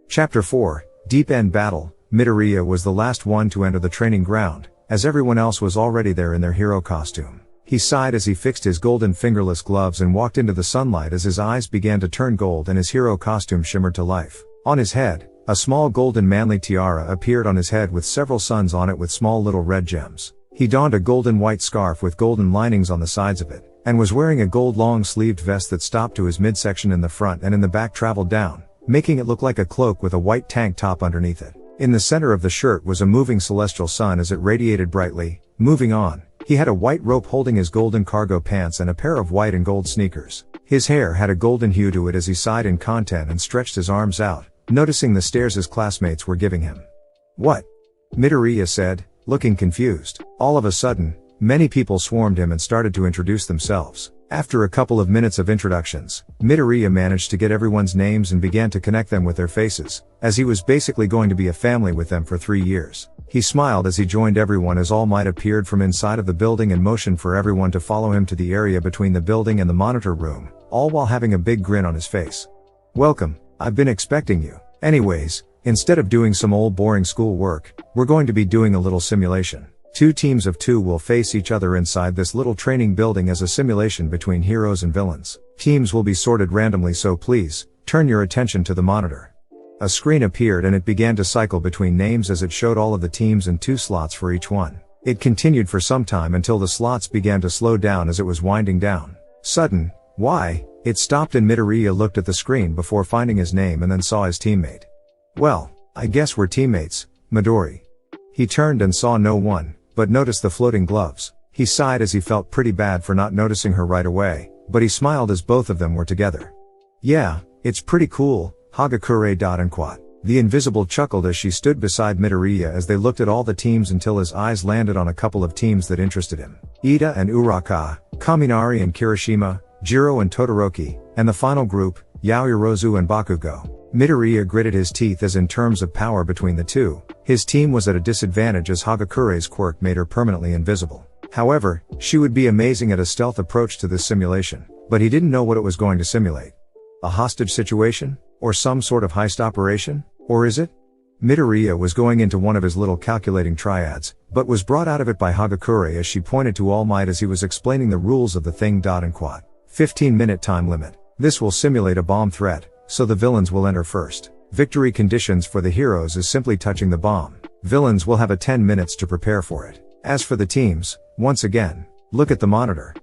Chapter 4, Deep End Battle. Midoriya was the last one to enter the training ground, as everyone else was already there in their hero costume. He sighed as he fixed his golden fingerless gloves and walked into the sunlight as his eyes began to turn gold and his hero costume shimmered to life. On his head, a small golden manly tiara appeared on his head with several suns on it with small little red gems. He donned a golden white scarf with golden linings on the sides of it, and was wearing a gold long-sleeved vest that stopped to his midsection in the front and in the back traveled down, making it look like a cloak with a white tank top underneath it. In the center of the shirt was a moving celestial sun as it radiated brightly. Moving on, he had a white rope holding his golden cargo pants and a pair of white and gold sneakers. His hair had a golden hue to it as he sighed in content and stretched his arms out, noticing the stares his classmates were giving him. What? Midoriya said, looking confused. All of a sudden, many people swarmed him and started to introduce themselves. After a couple of minutes of introductions, Midoriya managed to get everyone's names and began to connect them with their faces, as he was basically going to be a family with them for 3 years. He smiled as he joined everyone as All Might appeared from inside of the building and motioned for everyone to follow him to the area between the building and the monitor room, all while having a big grin on his face. Welcome, I've been expecting you. Anyways, instead of doing some old boring school work, we're going to be doing a little simulation. 2 teams of 2 will face each other inside this little training building as a simulation between heroes and villains. Teams will be sorted randomly, so please, turn your attention to the monitor. A screen appeared and it began to cycle between names as it showed all of the teams and 2 slots for each one. It continued for some time until the slots began to slow down as it was winding down. It stopped and Midoriya looked at the screen before finding his name and then saw his teammate. Well, I guess we're teammates, Midori. He turned and saw no one, but noticed the floating gloves. He sighed as he felt pretty bad for not noticing her right away, but he smiled as both of them were together. Yeah, it's pretty cool, Hagakure. And quad. The invisible chuckled as she stood beside Midoriya as they looked at all the teams until his eyes landed on a couple of teams that interested him. Ida and Uraka, Kaminari and Kirishima, Jiro and Todoroki, and the final group, Yaoyorozu and Bakugo. Midoriya gritted his teeth as in terms of power between the two, his team was at a disadvantage as Hagakure's quirk made her permanently invisible. However, she would be amazing at a stealth approach to this simulation, but he didn't know what it was going to simulate. A hostage situation? Or some sort of heist operation? Or is it? Midoriya was going into one of his little calculating triads, but was brought out of it by Hagakure as she pointed to All Might as he was explaining the rules of the thing. And quad. 15-minute time limit. This will simulate a bomb threat, so the villains will enter first. Victory conditions for the heroes is simply touching the bomb. Villains will have a 10 minutes to prepare for it. As for the teams, Once again, look at the monitor.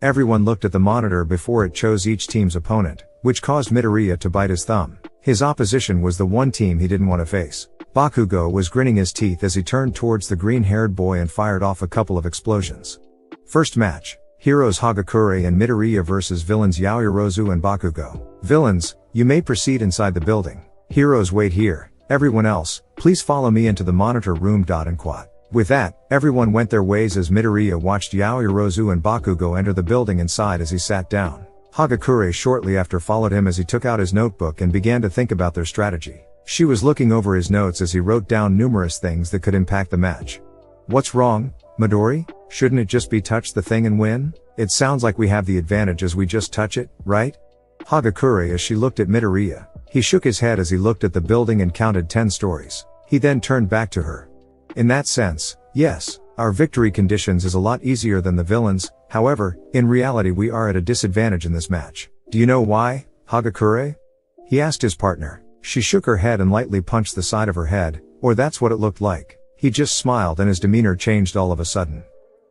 Everyone looked at the monitor before it chose each team's opponent, which caused Midoriya to bite his thumb. His opposition was the one team he didn't want to face. Bakugo was grinning his teeth as he turned towards the green-haired boy and fired off a couple of explosions. First match. Heroes Hagakure and Midoriya vs villains Yaoyorozu and Bakugo. Villains, you may proceed inside the building. Heroes, wait here. Everyone else, please follow me into the monitor room. With that, everyone went their ways as Midoriya watched Yaoyorozu and Bakugo enter the building inside as he sat down. Hagakure shortly after followed him as he took out his notebook and began to think about their strategy. She was looking over his notes as he wrote down numerous things that could impact the match. What's wrong, Midori? Shouldn't it just be touch the thing and win? It sounds like we have the advantage as we just touch it, right? Hagakure as she looked at Midoriya. He shook his head as he looked at the building and counted 10 stories. He then turned back to her. In that sense, yes, our victory conditions is a lot easier than the villains, however, in reality we are at a disadvantage in this match. Do you know why, Hagakure? He asked his partner. She shook her head and lightly punched the side of her head, or that's what it looked like. He just smiled and his demeanor changed all of a sudden.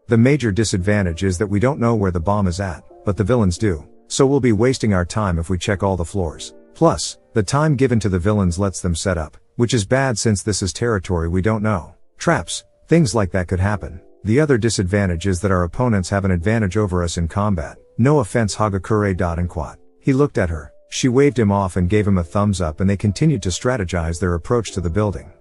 The major disadvantage is that we don't know where the bomb is at, but the villains do. So we'll be wasting our time if we check all the floors. Plus, the time given to the villains lets them set up, which is bad since this is territory we don't know. Traps, things like that could happen. The other disadvantage is that our opponents have an advantage over us in combat. No offense, Hagakure. He looked at her. She waved him off and gave him a thumbs up and they continued to strategize their approach to the building.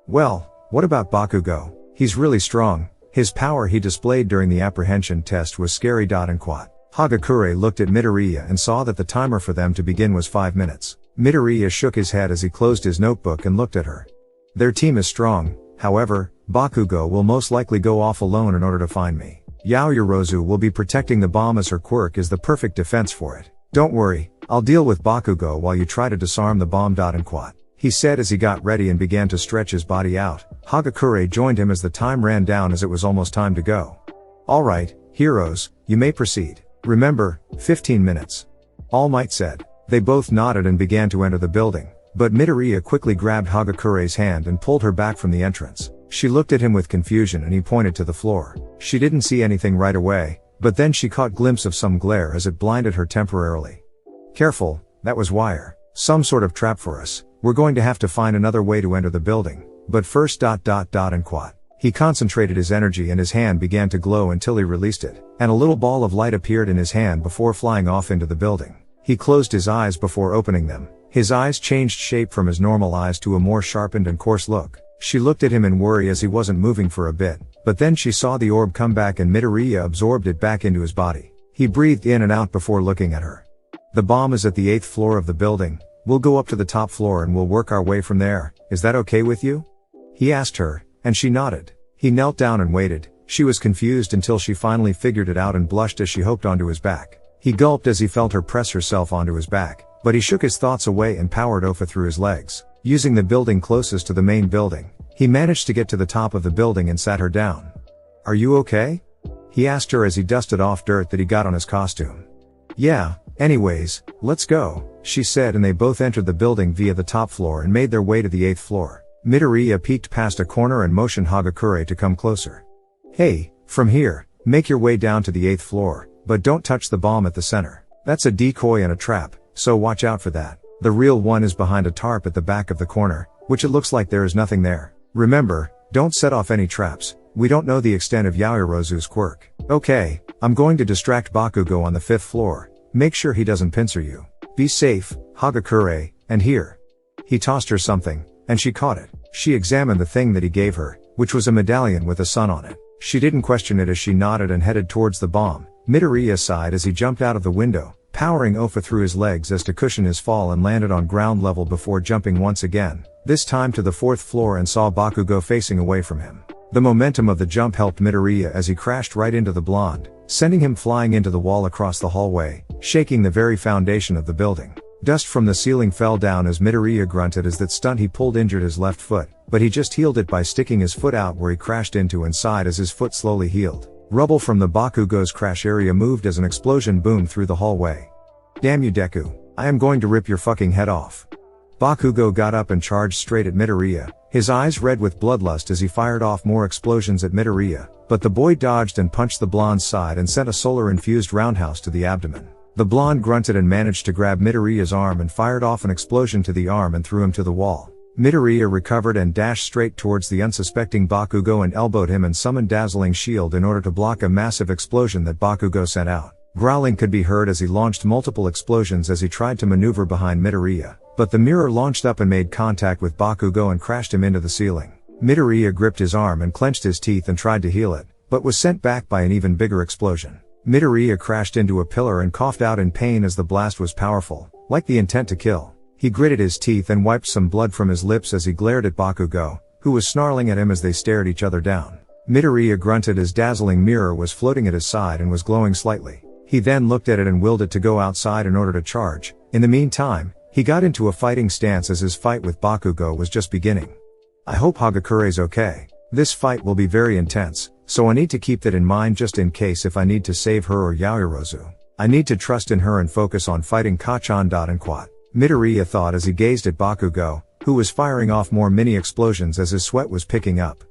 Well, what about Bakugo? He's really strong. His power he displayed during the apprehension test was scary. Hagakure looked at Midoriya and saw that the timer for them to begin was 5 minutes. Midoriya shook his head as he closed his notebook and looked at her. Their team is strong, however, Bakugo will most likely go off alone in order to find me. Yaoyorozu will be protecting the bomb as her quirk is the perfect defense for it. Don't worry, I'll deal with Bakugo while you try to disarm the bomb. He said as he got ready and began to stretch his body out. Hagakure joined him as the time ran down as it was almost time to go. Alright, heroes, you may proceed. Remember, 15 minutes. All Might said. They both nodded and began to enter the building, but Midoriya quickly grabbed Hagakure's hand and pulled her back from the entrance. She looked at him with confusion and he pointed to the floor. She didn't see anything right away, but then she caught glimpse of some glare as it blinded her temporarily. Careful, that was wire. Some sort of trap for us. We're going to have to find another way to enter the building, but first ... He concentrated his energy and his hand began to glow until he released it, and a little ball of light appeared in his hand before flying off into the building. He closed his eyes before opening them. His eyes changed shape from his normal eyes to a more sharpened and coarse look. She looked at him in worry as he wasn't moving for a bit, but then she saw the orb come back and Midoriya absorbed it back into his body. He breathed in and out before looking at her. The bomb is at the 8th floor of the building. We'll go up to the top floor and we'll work our way from there. Is that okay with you? He asked her, and she nodded. He knelt down and waited. She was confused until she finally figured it out and blushed as she hopped onto his back. He gulped as he felt her press herself onto his back, but he shook his thoughts away and powered Ofa through his legs. Using the building closest to the main building, he managed to get to the top of the building and sat her down. Are you okay? He asked her as he dusted off dirt that he got on his costume. Yeah, anyways, let's go, she said, and they both entered the building via the top floor and made their way to the 8th floor. Midoriya peeked past a corner and motioned Hagakure to come closer. Hey, from here, make your way down to the 8th floor, but don't touch the bomb at the center. That's a decoy and a trap, so watch out for that. The real one is behind a tarp at the back of the corner, which it looks like there is nothing there. Remember, don't set off any traps. We don't know the extent of Yaoyorozu's quirk. Okay, I'm going to distract Bakugo on the 5th floor. Make sure he doesn't pincer you. Be safe, Hagakure, and here. He tossed her something, and she caught it. She examined the thing that he gave her, which was a medallion with a sun on it. She didn't question it as she nodded and headed towards the bomb. Midoriya sighed as he jumped out of the window, powering Ofa through his legs as to cushion his fall and landed on ground level before jumping once again, this time to the 4th floor and saw Bakugo facing away from him. The momentum of the jump helped Midoriya as he crashed right into the blonde, sending him flying into the wall across the hallway, shaking the very foundation of the building. Dust from the ceiling fell down as Midoriya grunted as that stunt he pulled injured his left foot, but he just healed it by sticking his foot out where he crashed into and sighed as his foot slowly healed. Rubble from the Bakugo's crash area moved as an explosion boomed through the hallway. Damn you, Deku. I am going to rip your fucking head off. Bakugo got up and charged straight at Midoriya, his eyes red with bloodlust as he fired off more explosions at Midoriya, but the boy dodged and punched the blonde's side and sent a solar-infused roundhouse to the abdomen. The blonde grunted and managed to grab Midoriya's arm and fired off an explosion to the arm and threw him to the wall. Midoriya recovered and dashed straight towards the unsuspecting Bakugo and elbowed him and summoned Dazzling Shield in order to block a massive explosion that Bakugo sent out. Growling could be heard as he launched multiple explosions as he tried to maneuver behind Midoriya, but the mirror launched up and made contact with Bakugo and crashed him into the ceiling. Midoriya gripped his arm and clenched his teeth and tried to heal it, but was sent back by an even bigger explosion. Midoriya crashed into a pillar and coughed out in pain as the blast was powerful, like the intent to kill. He gritted his teeth and wiped some blood from his lips as he glared at Bakugo, who was snarling at him as they stared each other down. Midoriya grunted as Dazzling Mirror was floating at his side and was glowing slightly. He then looked at it and willed it to go outside in order to charge. In the meantime, he got into a fighting stance as his fight with Bakugo was just beginning. I hope Hagakure's okay. This fight will be very intense, so I need to keep that in mind just in case if I need to save her or Yaoyorozu. I need to trust in her and focus on fighting Kacchan. And Quat. Midoriya thought as he gazed at Bakugo, who was firing off more mini explosions as his sweat was picking up.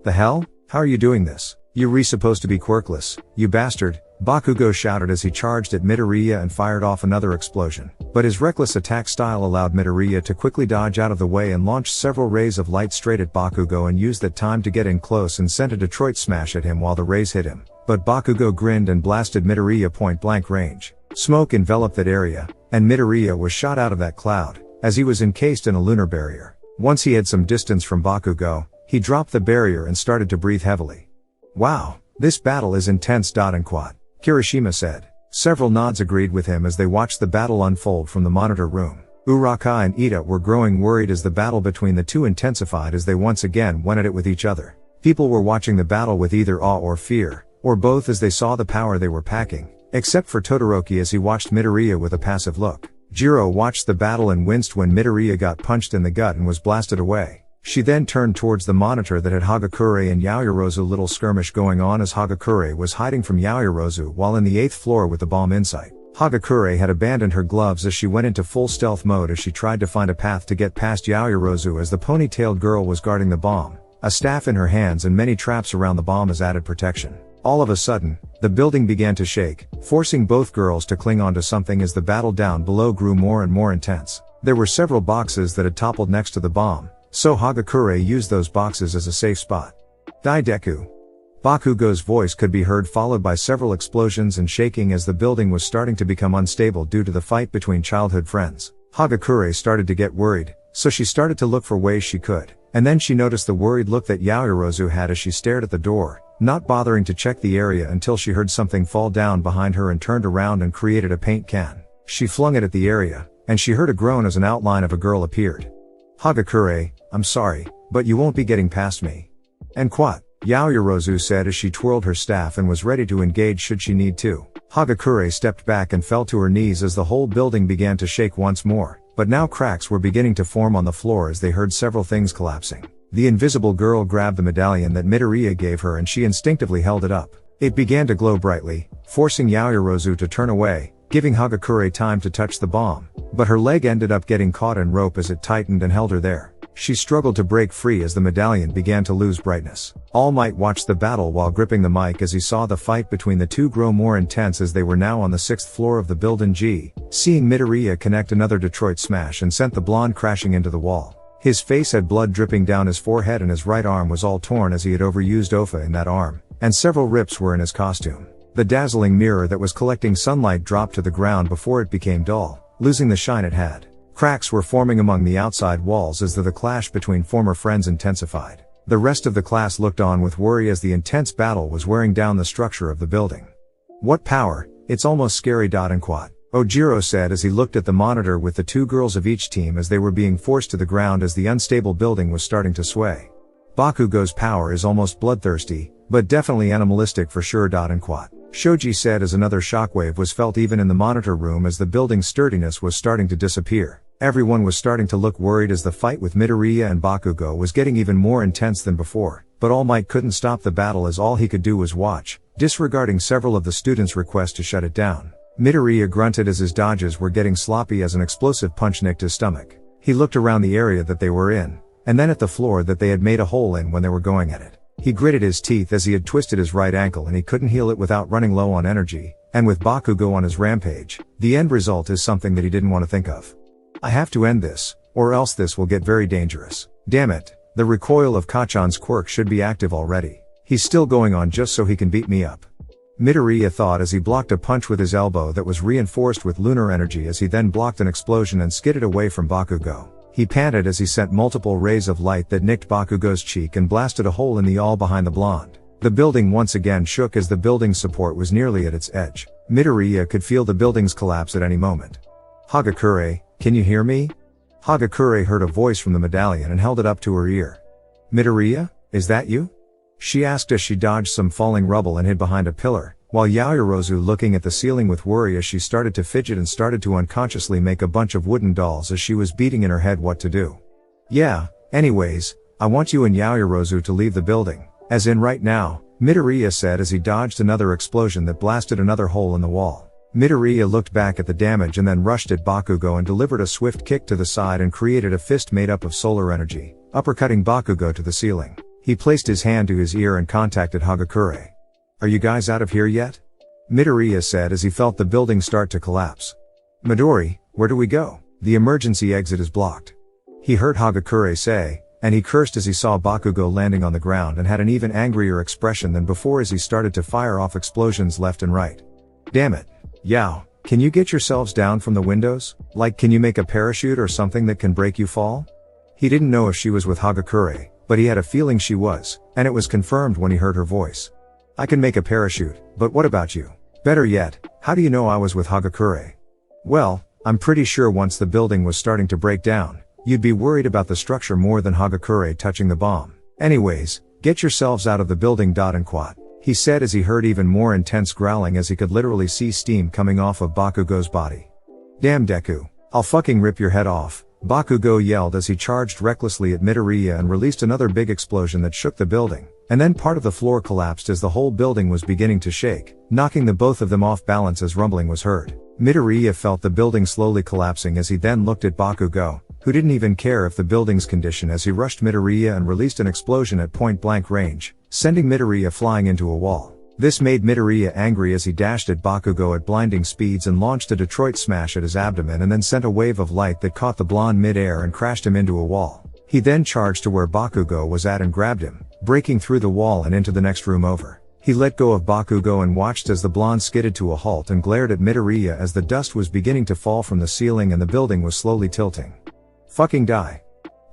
The hell? How are you doing this? You're supposed to be quirkless, you bastard, Bakugo shouted as he charged at Midoriya and fired off another explosion. But his reckless attack style allowed Midoriya to quickly dodge out of the way and launch several rays of light straight at Bakugo and used that time to get in close and sent a Detroit smash at him while the rays hit him. But Bakugo grinned and blasted Midoriya point blank range. Smoke enveloped that area, and Midoriya was shot out of that cloud, as he was encased in a lunar barrier. Once he had some distance from Bakugo, he dropped the barrier and started to breathe heavily. Wow, this battle is intense. And Quat. Kirishima said. Several nods agreed with him as they watched the battle unfold from the monitor room. Uraka and Ida were growing worried as the battle between the two intensified as they once again went at it with each other. People were watching the battle with either awe or fear, or both as they saw the power they were packing, except for Todoroki as he watched Midoriya with a passive look. Jiro watched the battle and winced when Midoriya got punched in the gut and was blasted away. She then turned towards the monitor that had Hagakure and Yaoyorozu little skirmish going on as Hagakure was hiding from Yaoyorozu while in the 8th floor with the bomb in sight. Hagakure had abandoned her gloves as she went into full stealth mode as she tried to find a path to get past Yaoyorozu as the ponytailed girl was guarding the bomb, a staff in her hands and many traps around the bomb as added protection. All of a sudden, the building began to shake, forcing both girls to cling onto something as the battle down below grew more and more intense. There were several boxes that had toppled next to the bomb, so Hagakure used those boxes as a safe spot. Die Deku. Bakugo's voice could be heard followed by several explosions and shaking as the building was starting to become unstable due to the fight between childhood friends. Hagakure started to get worried, so she started to look for ways she could, and then she noticed the worried look that Yaoyorozu had as she stared at the door, not bothering to check the area until she heard something fall down behind her and turned around and created a paint can. She flung it at the area, and she heard a groan as an outline of a girl appeared. Hagakure, I'm sorry, but you won't be getting past me. And Quat, Yaoyorozu said as she twirled her staff and was ready to engage should she need to. Hagakure stepped back and fell to her knees as the whole building began to shake once more, but now cracks were beginning to form on the floor as they heard several things collapsing. The invisible girl grabbed the medallion that Midoriya gave her and she instinctively held it up. It began to glow brightly, forcing Yaoyorozu to turn away, giving Hagakure time to touch the bomb, but her leg ended up getting caught in rope as it tightened and held her there. She struggled to break free as the medallion began to lose brightness. All Might watched the battle while gripping the mic as he saw the fight between the two grow more intense as they were now on the 6th floor of the building G, seeing Midoriya connect another Detroit smash and sent the blonde crashing into the wall. His face had blood dripping down his forehead and his right arm was all torn as he had overused Ofa in that arm, and several rips were in his costume. The dazzling mirror that was collecting sunlight dropped to the ground before it became dull, losing the shine it had. Cracks were forming among the outside walls as the clash between former friends intensified. The rest of the class looked on with worry as the intense battle was wearing down the structure of the building. What power, it's almost scary. And Quat, Ojiro said as he looked at the monitor with the two girls of each team as they were being forced to the ground as the unstable building was starting to sway. Bakugo's power is almost bloodthirsty, but definitely animalistic for sure. And Quat, Shoji said as another shockwave was felt even in the monitor room as the building's sturdiness was starting to disappear. Everyone was starting to look worried as the fight with Midoriya and Bakugo was getting even more intense than before, but All Might couldn't stop the battle as all he could do was watch, disregarding several of the students' requests to shut it down. Midoriya grunted as his dodges were getting sloppy as an explosive punch nicked his stomach. He looked around the area that they were in, and then at the floor that they had made a hole in when they were going at it. He gritted his teeth as he had twisted his right ankle and he couldn't heal it without running low on energy, and with Bakugo on his rampage, the end result is something that he didn't want to think of. I have to end this, or else this will get very dangerous. Damn it, the recoil of Kachan's quirk should be active already. He's still going on just so he can beat me up. Midoriya thought as he blocked a punch with his elbow that was reinforced with lunar energy as he then blocked an explosion and skidded away from Bakugo. He panted as he sent multiple rays of light that nicked Bakugo's cheek and blasted a hole in the all behind the blonde. The building once again shook as the building's support was nearly at its edge. Midoriya could feel the building's collapse at any moment. Hagakure, can you hear me? Hagakure heard a voice from the medallion and held it up to her ear. Midoriya, is that you? She asked as she dodged some falling rubble and hid behind a pillar, while Yaoyorozu looking at the ceiling with worry as she started to fidget and started to unconsciously make a bunch of wooden dolls as she was beating in her head what to do. Yeah, anyways, I want you and Yaoyorozu to leave the building, as in right now, Midoriya said as he dodged another explosion that blasted another hole in the wall. Midoriya looked back at the damage and then rushed at Bakugo and delivered a swift kick to the side and created a fist made up of solar energy, uppercutting Bakugo to the ceiling. He placed his hand to his ear and contacted Hagakure. Are you guys out of here yet? Midoriya said as he felt the building start to collapse. Midori, where do we go? The emergency exit is blocked. He heard Hagakure say, and he cursed as he saw Bakugo landing on the ground and had an even angrier expression than before as he started to fire off explosions left and right. Damn it. Yao, can you get yourselves down from the windows? Like, can you make a parachute or something that can break you fall? He didn't know if she was with Hagakure, but he had a feeling she was, and it was confirmed when he heard her voice. I can make a parachute, but what about you? Better yet, how do you know I was with Hagakure? Well, I'm pretty sure once the building was starting to break down, you'd be worried about the structure more than Hagakure touching the bomb. Anyways, get yourselves out of the building. And quat, he said as he heard even more intense growling as he could literally see steam coming off of Bakugo's body. Damn Deku, I'll fucking rip your head off, Bakugo yelled as he charged recklessly at Midoriya and released another big explosion that shook the building, and then part of the floor collapsed as the whole building was beginning to shake, knocking the both of them off balance as rumbling was heard. Midoriya felt the building slowly collapsing as he then looked at Bakugo, who didn't even care if the building's condition as he rushed Midoriya and released an explosion at point-blank range, sending Midoriya flying into a wall. This made Midoriya angry as he dashed at Bakugo at blinding speeds and launched a Detroit smash at his abdomen and then sent a wave of light that caught the blonde mid-air and crashed him into a wall. He then charged to where Bakugo was at and grabbed him, breaking through the wall and into the next room over. He let go of Bakugo and watched as the blonde skidded to a halt and glared at Midoriya as the dust was beginning to fall from the ceiling and the building was slowly tilting. Fucking die.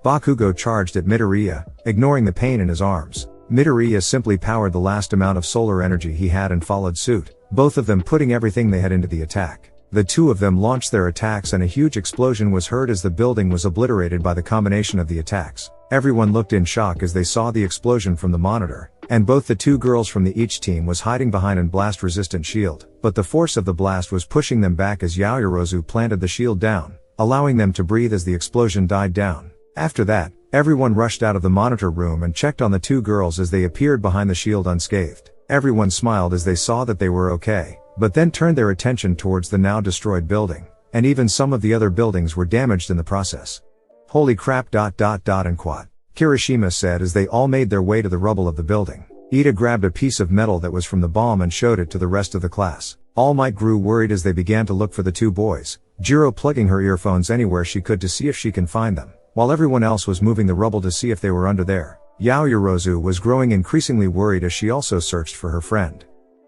Bakugo charged at Midoriya, ignoring the pain in his arms. Midoriya simply powered the last amount of solar energy he had and followed suit, both of them putting everything they had into the attack. The two of them launched their attacks and a huge explosion was heard as the building was obliterated by the combination of the attacks. Everyone looked in shock as they saw the explosion from the monitor, and both the two girls from each team was hiding behind a blast-resistant shield, but the force of the blast was pushing them back as Yaoyorozu planted the shield down, allowing them to breathe as the explosion died down. After that, everyone rushed out of the monitor room and checked on the two girls as they appeared behind the shield unscathed. Everyone smiled as they saw that they were okay, but then turned their attention towards the now destroyed building, and even some of the other buildings were damaged in the process. Holy crap. And quat, Kirishima said as they all made their way to the rubble of the building. Ida grabbed a piece of metal that was from the bomb and showed it to the rest of the class. All Might grew worried as they began to look for the two boys, Jiro plugging her earphones anywhere she could to see if she can find them, while everyone else was moving the rubble to see if they were under there. Yaoyorozu was growing increasingly worried as she also searched for her friend.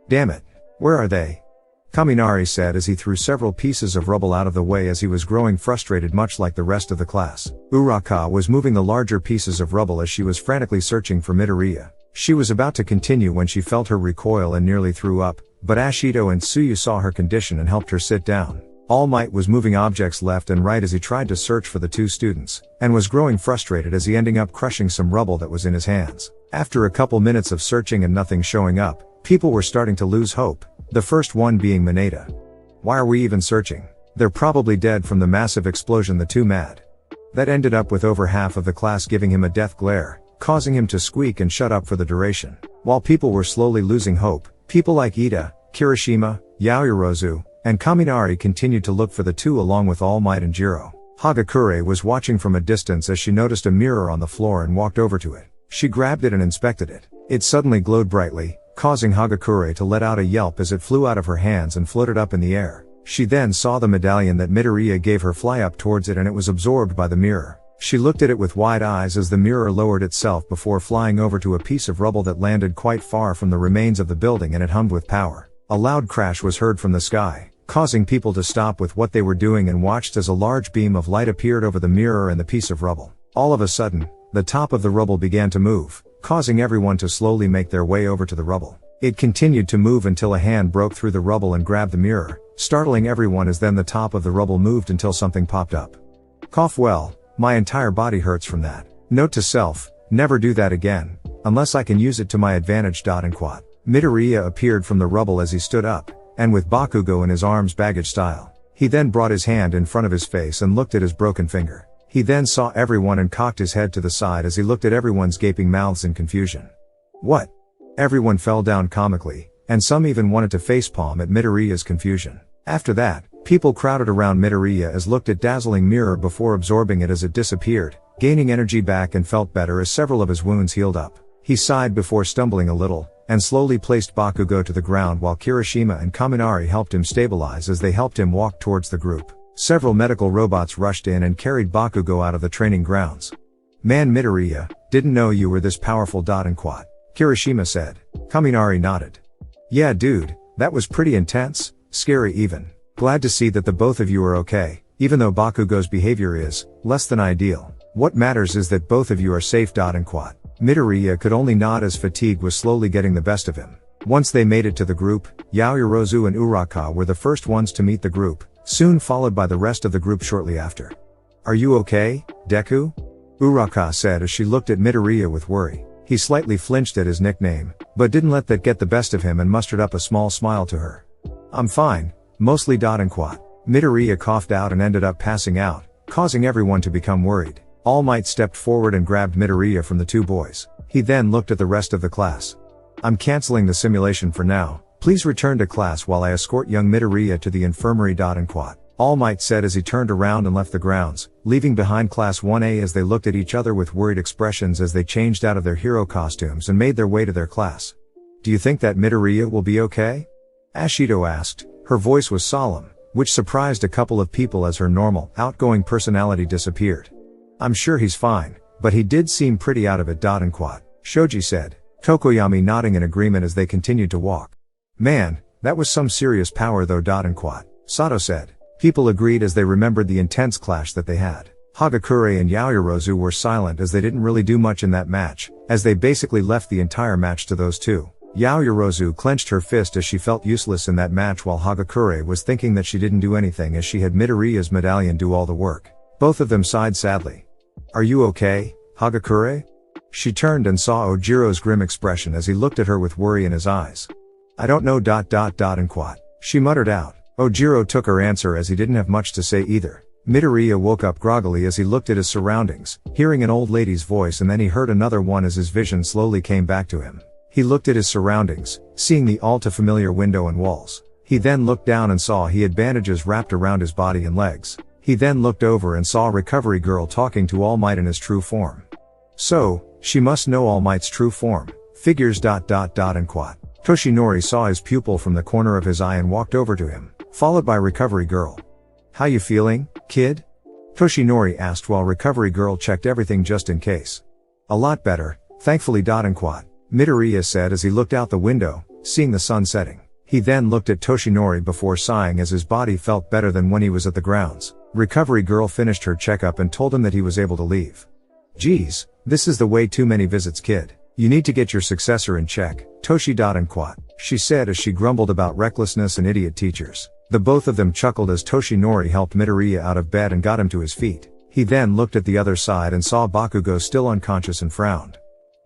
Damn it. Where are they? Kaminari said as he threw several pieces of rubble out of the way as he was growing frustrated much like the rest of the class. Uraka was moving the larger pieces of rubble as she was frantically searching for Midoriya. She was about to continue when she felt her recoil and nearly threw up, but Ashido and Tsuyu saw her condition and helped her sit down. All Might was moving objects left and right as he tried to search for the two students, and was growing frustrated as he ended up crushing some rubble that was in his hands. After a couple minutes of searching and nothing showing up, people were starting to lose hope, the first one being Mineta. Why are we even searching? They're probably dead from the massive explosion, the two mad. That ended up with over half of the class giving him a death glare, causing him to squeak and shut up for the duration. While people were slowly losing hope, people like Ida, Kirishima, Yaoyorozu, and Kaminari continued to look for the two along with All Might and Jiro. Hagakure was watching from a distance as she noticed a mirror on the floor and walked over to it. She grabbed it and inspected it. It suddenly glowed brightly, causing Hagakure to let out a yelp as it flew out of her hands and floated up in the air. She then saw the medallion that Midoriya gave her fly up towards it, and it was absorbed by the mirror. She looked at it with wide eyes as the mirror lowered itself before flying over to a piece of rubble that landed quite far from the remains of the building, and it hummed with power. A loud crash was heard from the sky, causing people to stop with what they were doing and watched as a large beam of light appeared over the mirror and the piece of rubble. All of a sudden, the top of the rubble began to move, causing everyone to slowly make their way over to the rubble. It continued to move until a hand broke through the rubble and grabbed the mirror, startling everyone, as then the top of the rubble moved until something popped up. Cough. Well, my entire body hurts from that. Note to self, never do that again, unless I can use it to my advantage. Midoriya appeared from the rubble as he stood up, and with Bakugo in his arms baggage style. He then brought his hand in front of his face and looked at his broken finger. He then saw everyone and cocked his head to the side as he looked at everyone's gaping mouths in confusion. What? Everyone fell down comically, and some even wanted to facepalm at Midoriya's confusion. After that, people crowded around Midoriya as looked at dazzling mirror before absorbing it as it disappeared, gaining energy back, and felt better as several of his wounds healed up. He sighed before stumbling a little, and slowly placed Bakugo to the ground while Kirishima and Kaminari helped him stabilize as they helped him walk towards the group. Several medical robots rushed in and carried Bakugo out of the training grounds. Man, Midoriya, didn't know you were this powerful. Kirishima said. Kaminari nodded. Yeah dude, that was pretty intense, scary even. Glad to see that the both of you are okay, even though Bakugo's behavior is less than ideal. What matters is that both of you are safe. Midoriya could only nod as fatigue was slowly getting the best of him. Once they made it to the group, Yaoyorozu and Uraka were the first ones to meet the group, soon followed by the rest of the group shortly after. Are you okay, Deku? Uraka said as she looked at Midoriya with worry. He slightly flinched at his nickname, but didn't let that get the best of him and mustered up a small smile to her. I'm fine, mostly. Midoriya coughed out and ended up passing out, causing everyone to become worried. All Might stepped forward and grabbed Midoriya from the two boys. He then looked at the rest of the class. I'm canceling the simulation for now, please return to class while I escort young Midoriya to the infirmary. All Might said as he turned around and left the grounds, leaving behind Class 1A as they looked at each other with worried expressions as they changed out of their hero costumes and made their way to their class. Do you think that Midoriya will be okay? Ashido asked. Her voice was solemn, which surprised a couple of people as her normal, outgoing personality disappeared. I'm sure he's fine, but he did seem pretty out of it. Shoji said. Tokoyami nodding in agreement as they continued to walk. Man, that was some serious power though. Sato said. People agreed as they remembered the intense clash that they had. Hagakure and Yaoyorozu were silent as they didn't really do much in that match, as they basically left the entire match to those two. Yaoyorozu clenched her fist as she felt useless in that match, while Hagakure was thinking that she didn't do anything as she had Midoriya's medallion do all the work. Both of them sighed sadly. Are you okay, Hagakure? She turned and saw Ojiro's grim expression as he looked at her with worry in his eyes. I don't know. She muttered out. Ojiro took her answer as he didn't have much to say either. Midoriya woke up groggily as he looked at his surroundings, hearing an old lady's voice, and then he heard another one as his vision slowly came back to him. He looked at his surroundings, seeing the all too familiar window and walls. He then looked down and saw he had bandages wrapped around his body and legs. He then looked over and saw Recovery Girl talking to All Might in his true form. So, she must know All Might's true form. Figures. Toshinori saw his pupil from the corner of his eye and walked over to him, followed by Recovery Girl. How you feeling, kid? Toshinori asked while Recovery Girl checked everything just in case. A lot better, thankfully. Midoriya said as he looked out the window, seeing the sun setting. He then looked at Toshinori before sighing as his body felt better than when he was at the grounds. Recovery Girl finished her checkup and told him that he was able to leave. Geez, this is the way too many visits, kid. You need to get your successor in check, Toshi. She said as she grumbled about recklessness and idiot teachers. The both of them chuckled as Toshinori helped Midoriya out of bed and got him to his feet. He then looked at the other side and saw Bakugo still unconscious and frowned.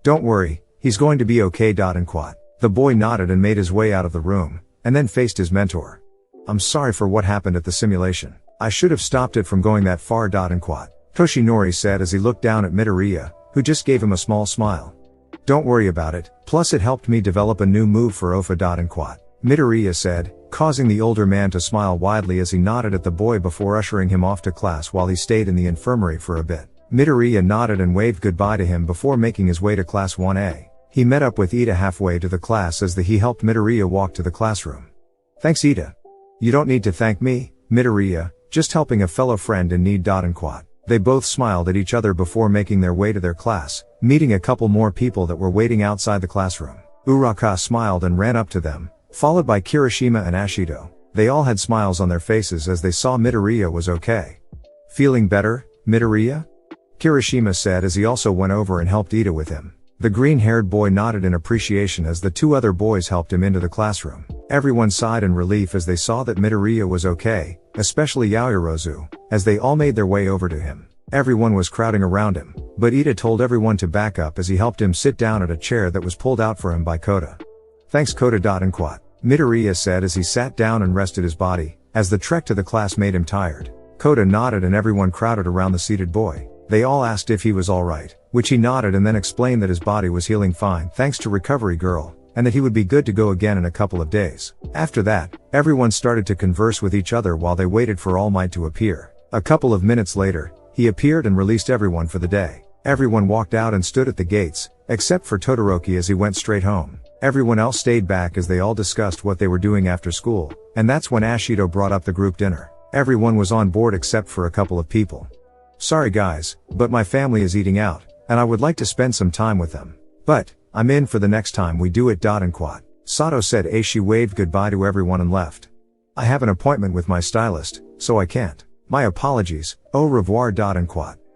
Don't worry, he's going to be okay. The boy nodded and made his way out of the room, and then faced his mentor. I'm sorry for what happened at the simulation. I should have stopped it from going that far. Toshinori said as he looked down at Midoriya, who just gave him a small smile. Don't worry about it, plus it helped me develop a new move for Ofa. Midoriya said, causing the older man to smile widely as he nodded at the boy before ushering him off to class while he stayed in the infirmary for a bit. Midoriya nodded and waved goodbye to him before making his way to class 1A. He met up with Ida halfway to the class as he helped Midoriya walk to the classroom. Thanks Ida. You don't need to thank me, Midoriya, just helping a fellow friend in need. They both smiled at each other before making their way to their class, meeting a couple more people that were waiting outside the classroom. Uraka smiled and ran up to them, followed by Kirishima and Ashido. They all had smiles on their faces as they saw Midoriya was okay. Feeling better, Midoriya? Kirishima said as he also went over and helped Ida with him. The green-haired boy nodded in appreciation as the two other boys helped him into the classroom. Everyone sighed in relief as they saw that Midoriya was okay, especially Yaoyorozu, as they all made their way over to him. Everyone was crowding around him, but Ida told everyone to back up as he helped him sit down at a chair that was pulled out for him by Kota. Thanks Kota. Midoriya said as he sat down and rested his body, as the trek to the class made him tired. Kota nodded and everyone crowded around the seated boy. They all asked if he was alright, which he nodded and then explained that his body was healing fine thanks to Recovery Girl, and that he would be good to go again in a couple of days. After that, everyone started to converse with each other while they waited for All Might to appear. A couple of minutes later, he appeared and released everyone for the day. Everyone walked out and stood at the gates, except for Todoroki as he went straight home. Everyone else stayed back as they all discussed what they were doing after school, and that's when Ashido brought up the group dinner. Everyone was on board except for a couple of people. Sorry guys, but my family is eating out, and I would like to spend some time with them. But, I'm in for the next time we do it. Sato said as she waved goodbye to everyone and left. I have an appointment with my stylist, so I can't. My apologies, au revoir.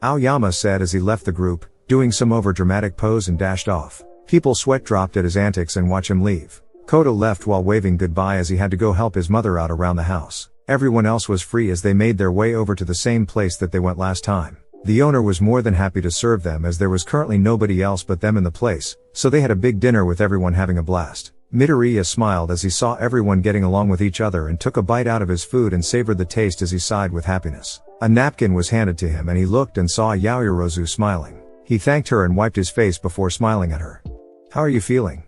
Aoyama said as he left the group, doing some overdramatic pose and dashed off. People sweat dropped at his antics and watch him leave. Kota left while waving goodbye as he had to go help his mother out around the house. Everyone else was free as they made their way over to the same place that they went last time. The owner was more than happy to serve them as there was currently nobody else but them in the place, so they had a big dinner with everyone having a blast. Midoriya smiled as he saw everyone getting along with each other and took a bite out of his food and savored the taste as he sighed with happiness. A napkin was handed to him and he looked and saw Yaoyorozu smiling. He thanked her and wiped his face before smiling at her. How are you feeling?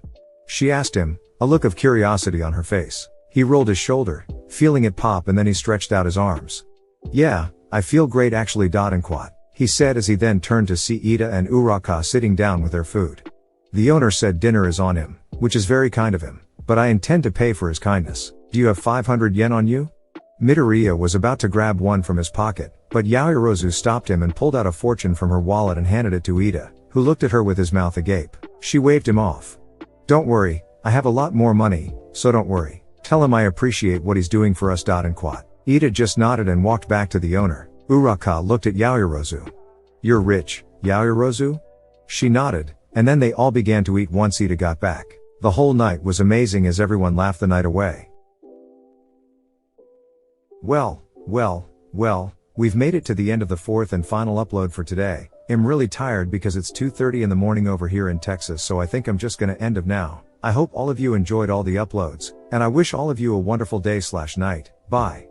She asked him, a look of curiosity on her face. He rolled his shoulder, feeling it pop, and then he stretched out his arms. Yeah, I feel great actually. He said as he then turned to see Ida and Uraka sitting down with their food. The owner said dinner is on him, which is very kind of him, but I intend to pay for his kindness. Do you have 500 yen on you? Midoriya was about to grab one from his pocket, but Yaoyorozu stopped him and pulled out a fortune from her wallet and handed it to Ida, who looked at her with his mouth agape. She waved him off. Don't worry, I have a lot more money, so don't worry. Tell him I appreciate what he's doing for us. Ida just nodded and walked back to the owner. Uraka looked at Yaoyorozu. You're rich, Yaoyorozu? She nodded, and then they all began to eat once Ida got back. The whole night was amazing as everyone laughed the night away. Well, we've made it to the end of the fourth and final upload for today. I'm really tired because it's 2:30 in the morning over here in Texas, so I think I'm just gonna end of now. I hope all of you enjoyed all the uploads, and I wish all of you a wonderful day/night. Bye.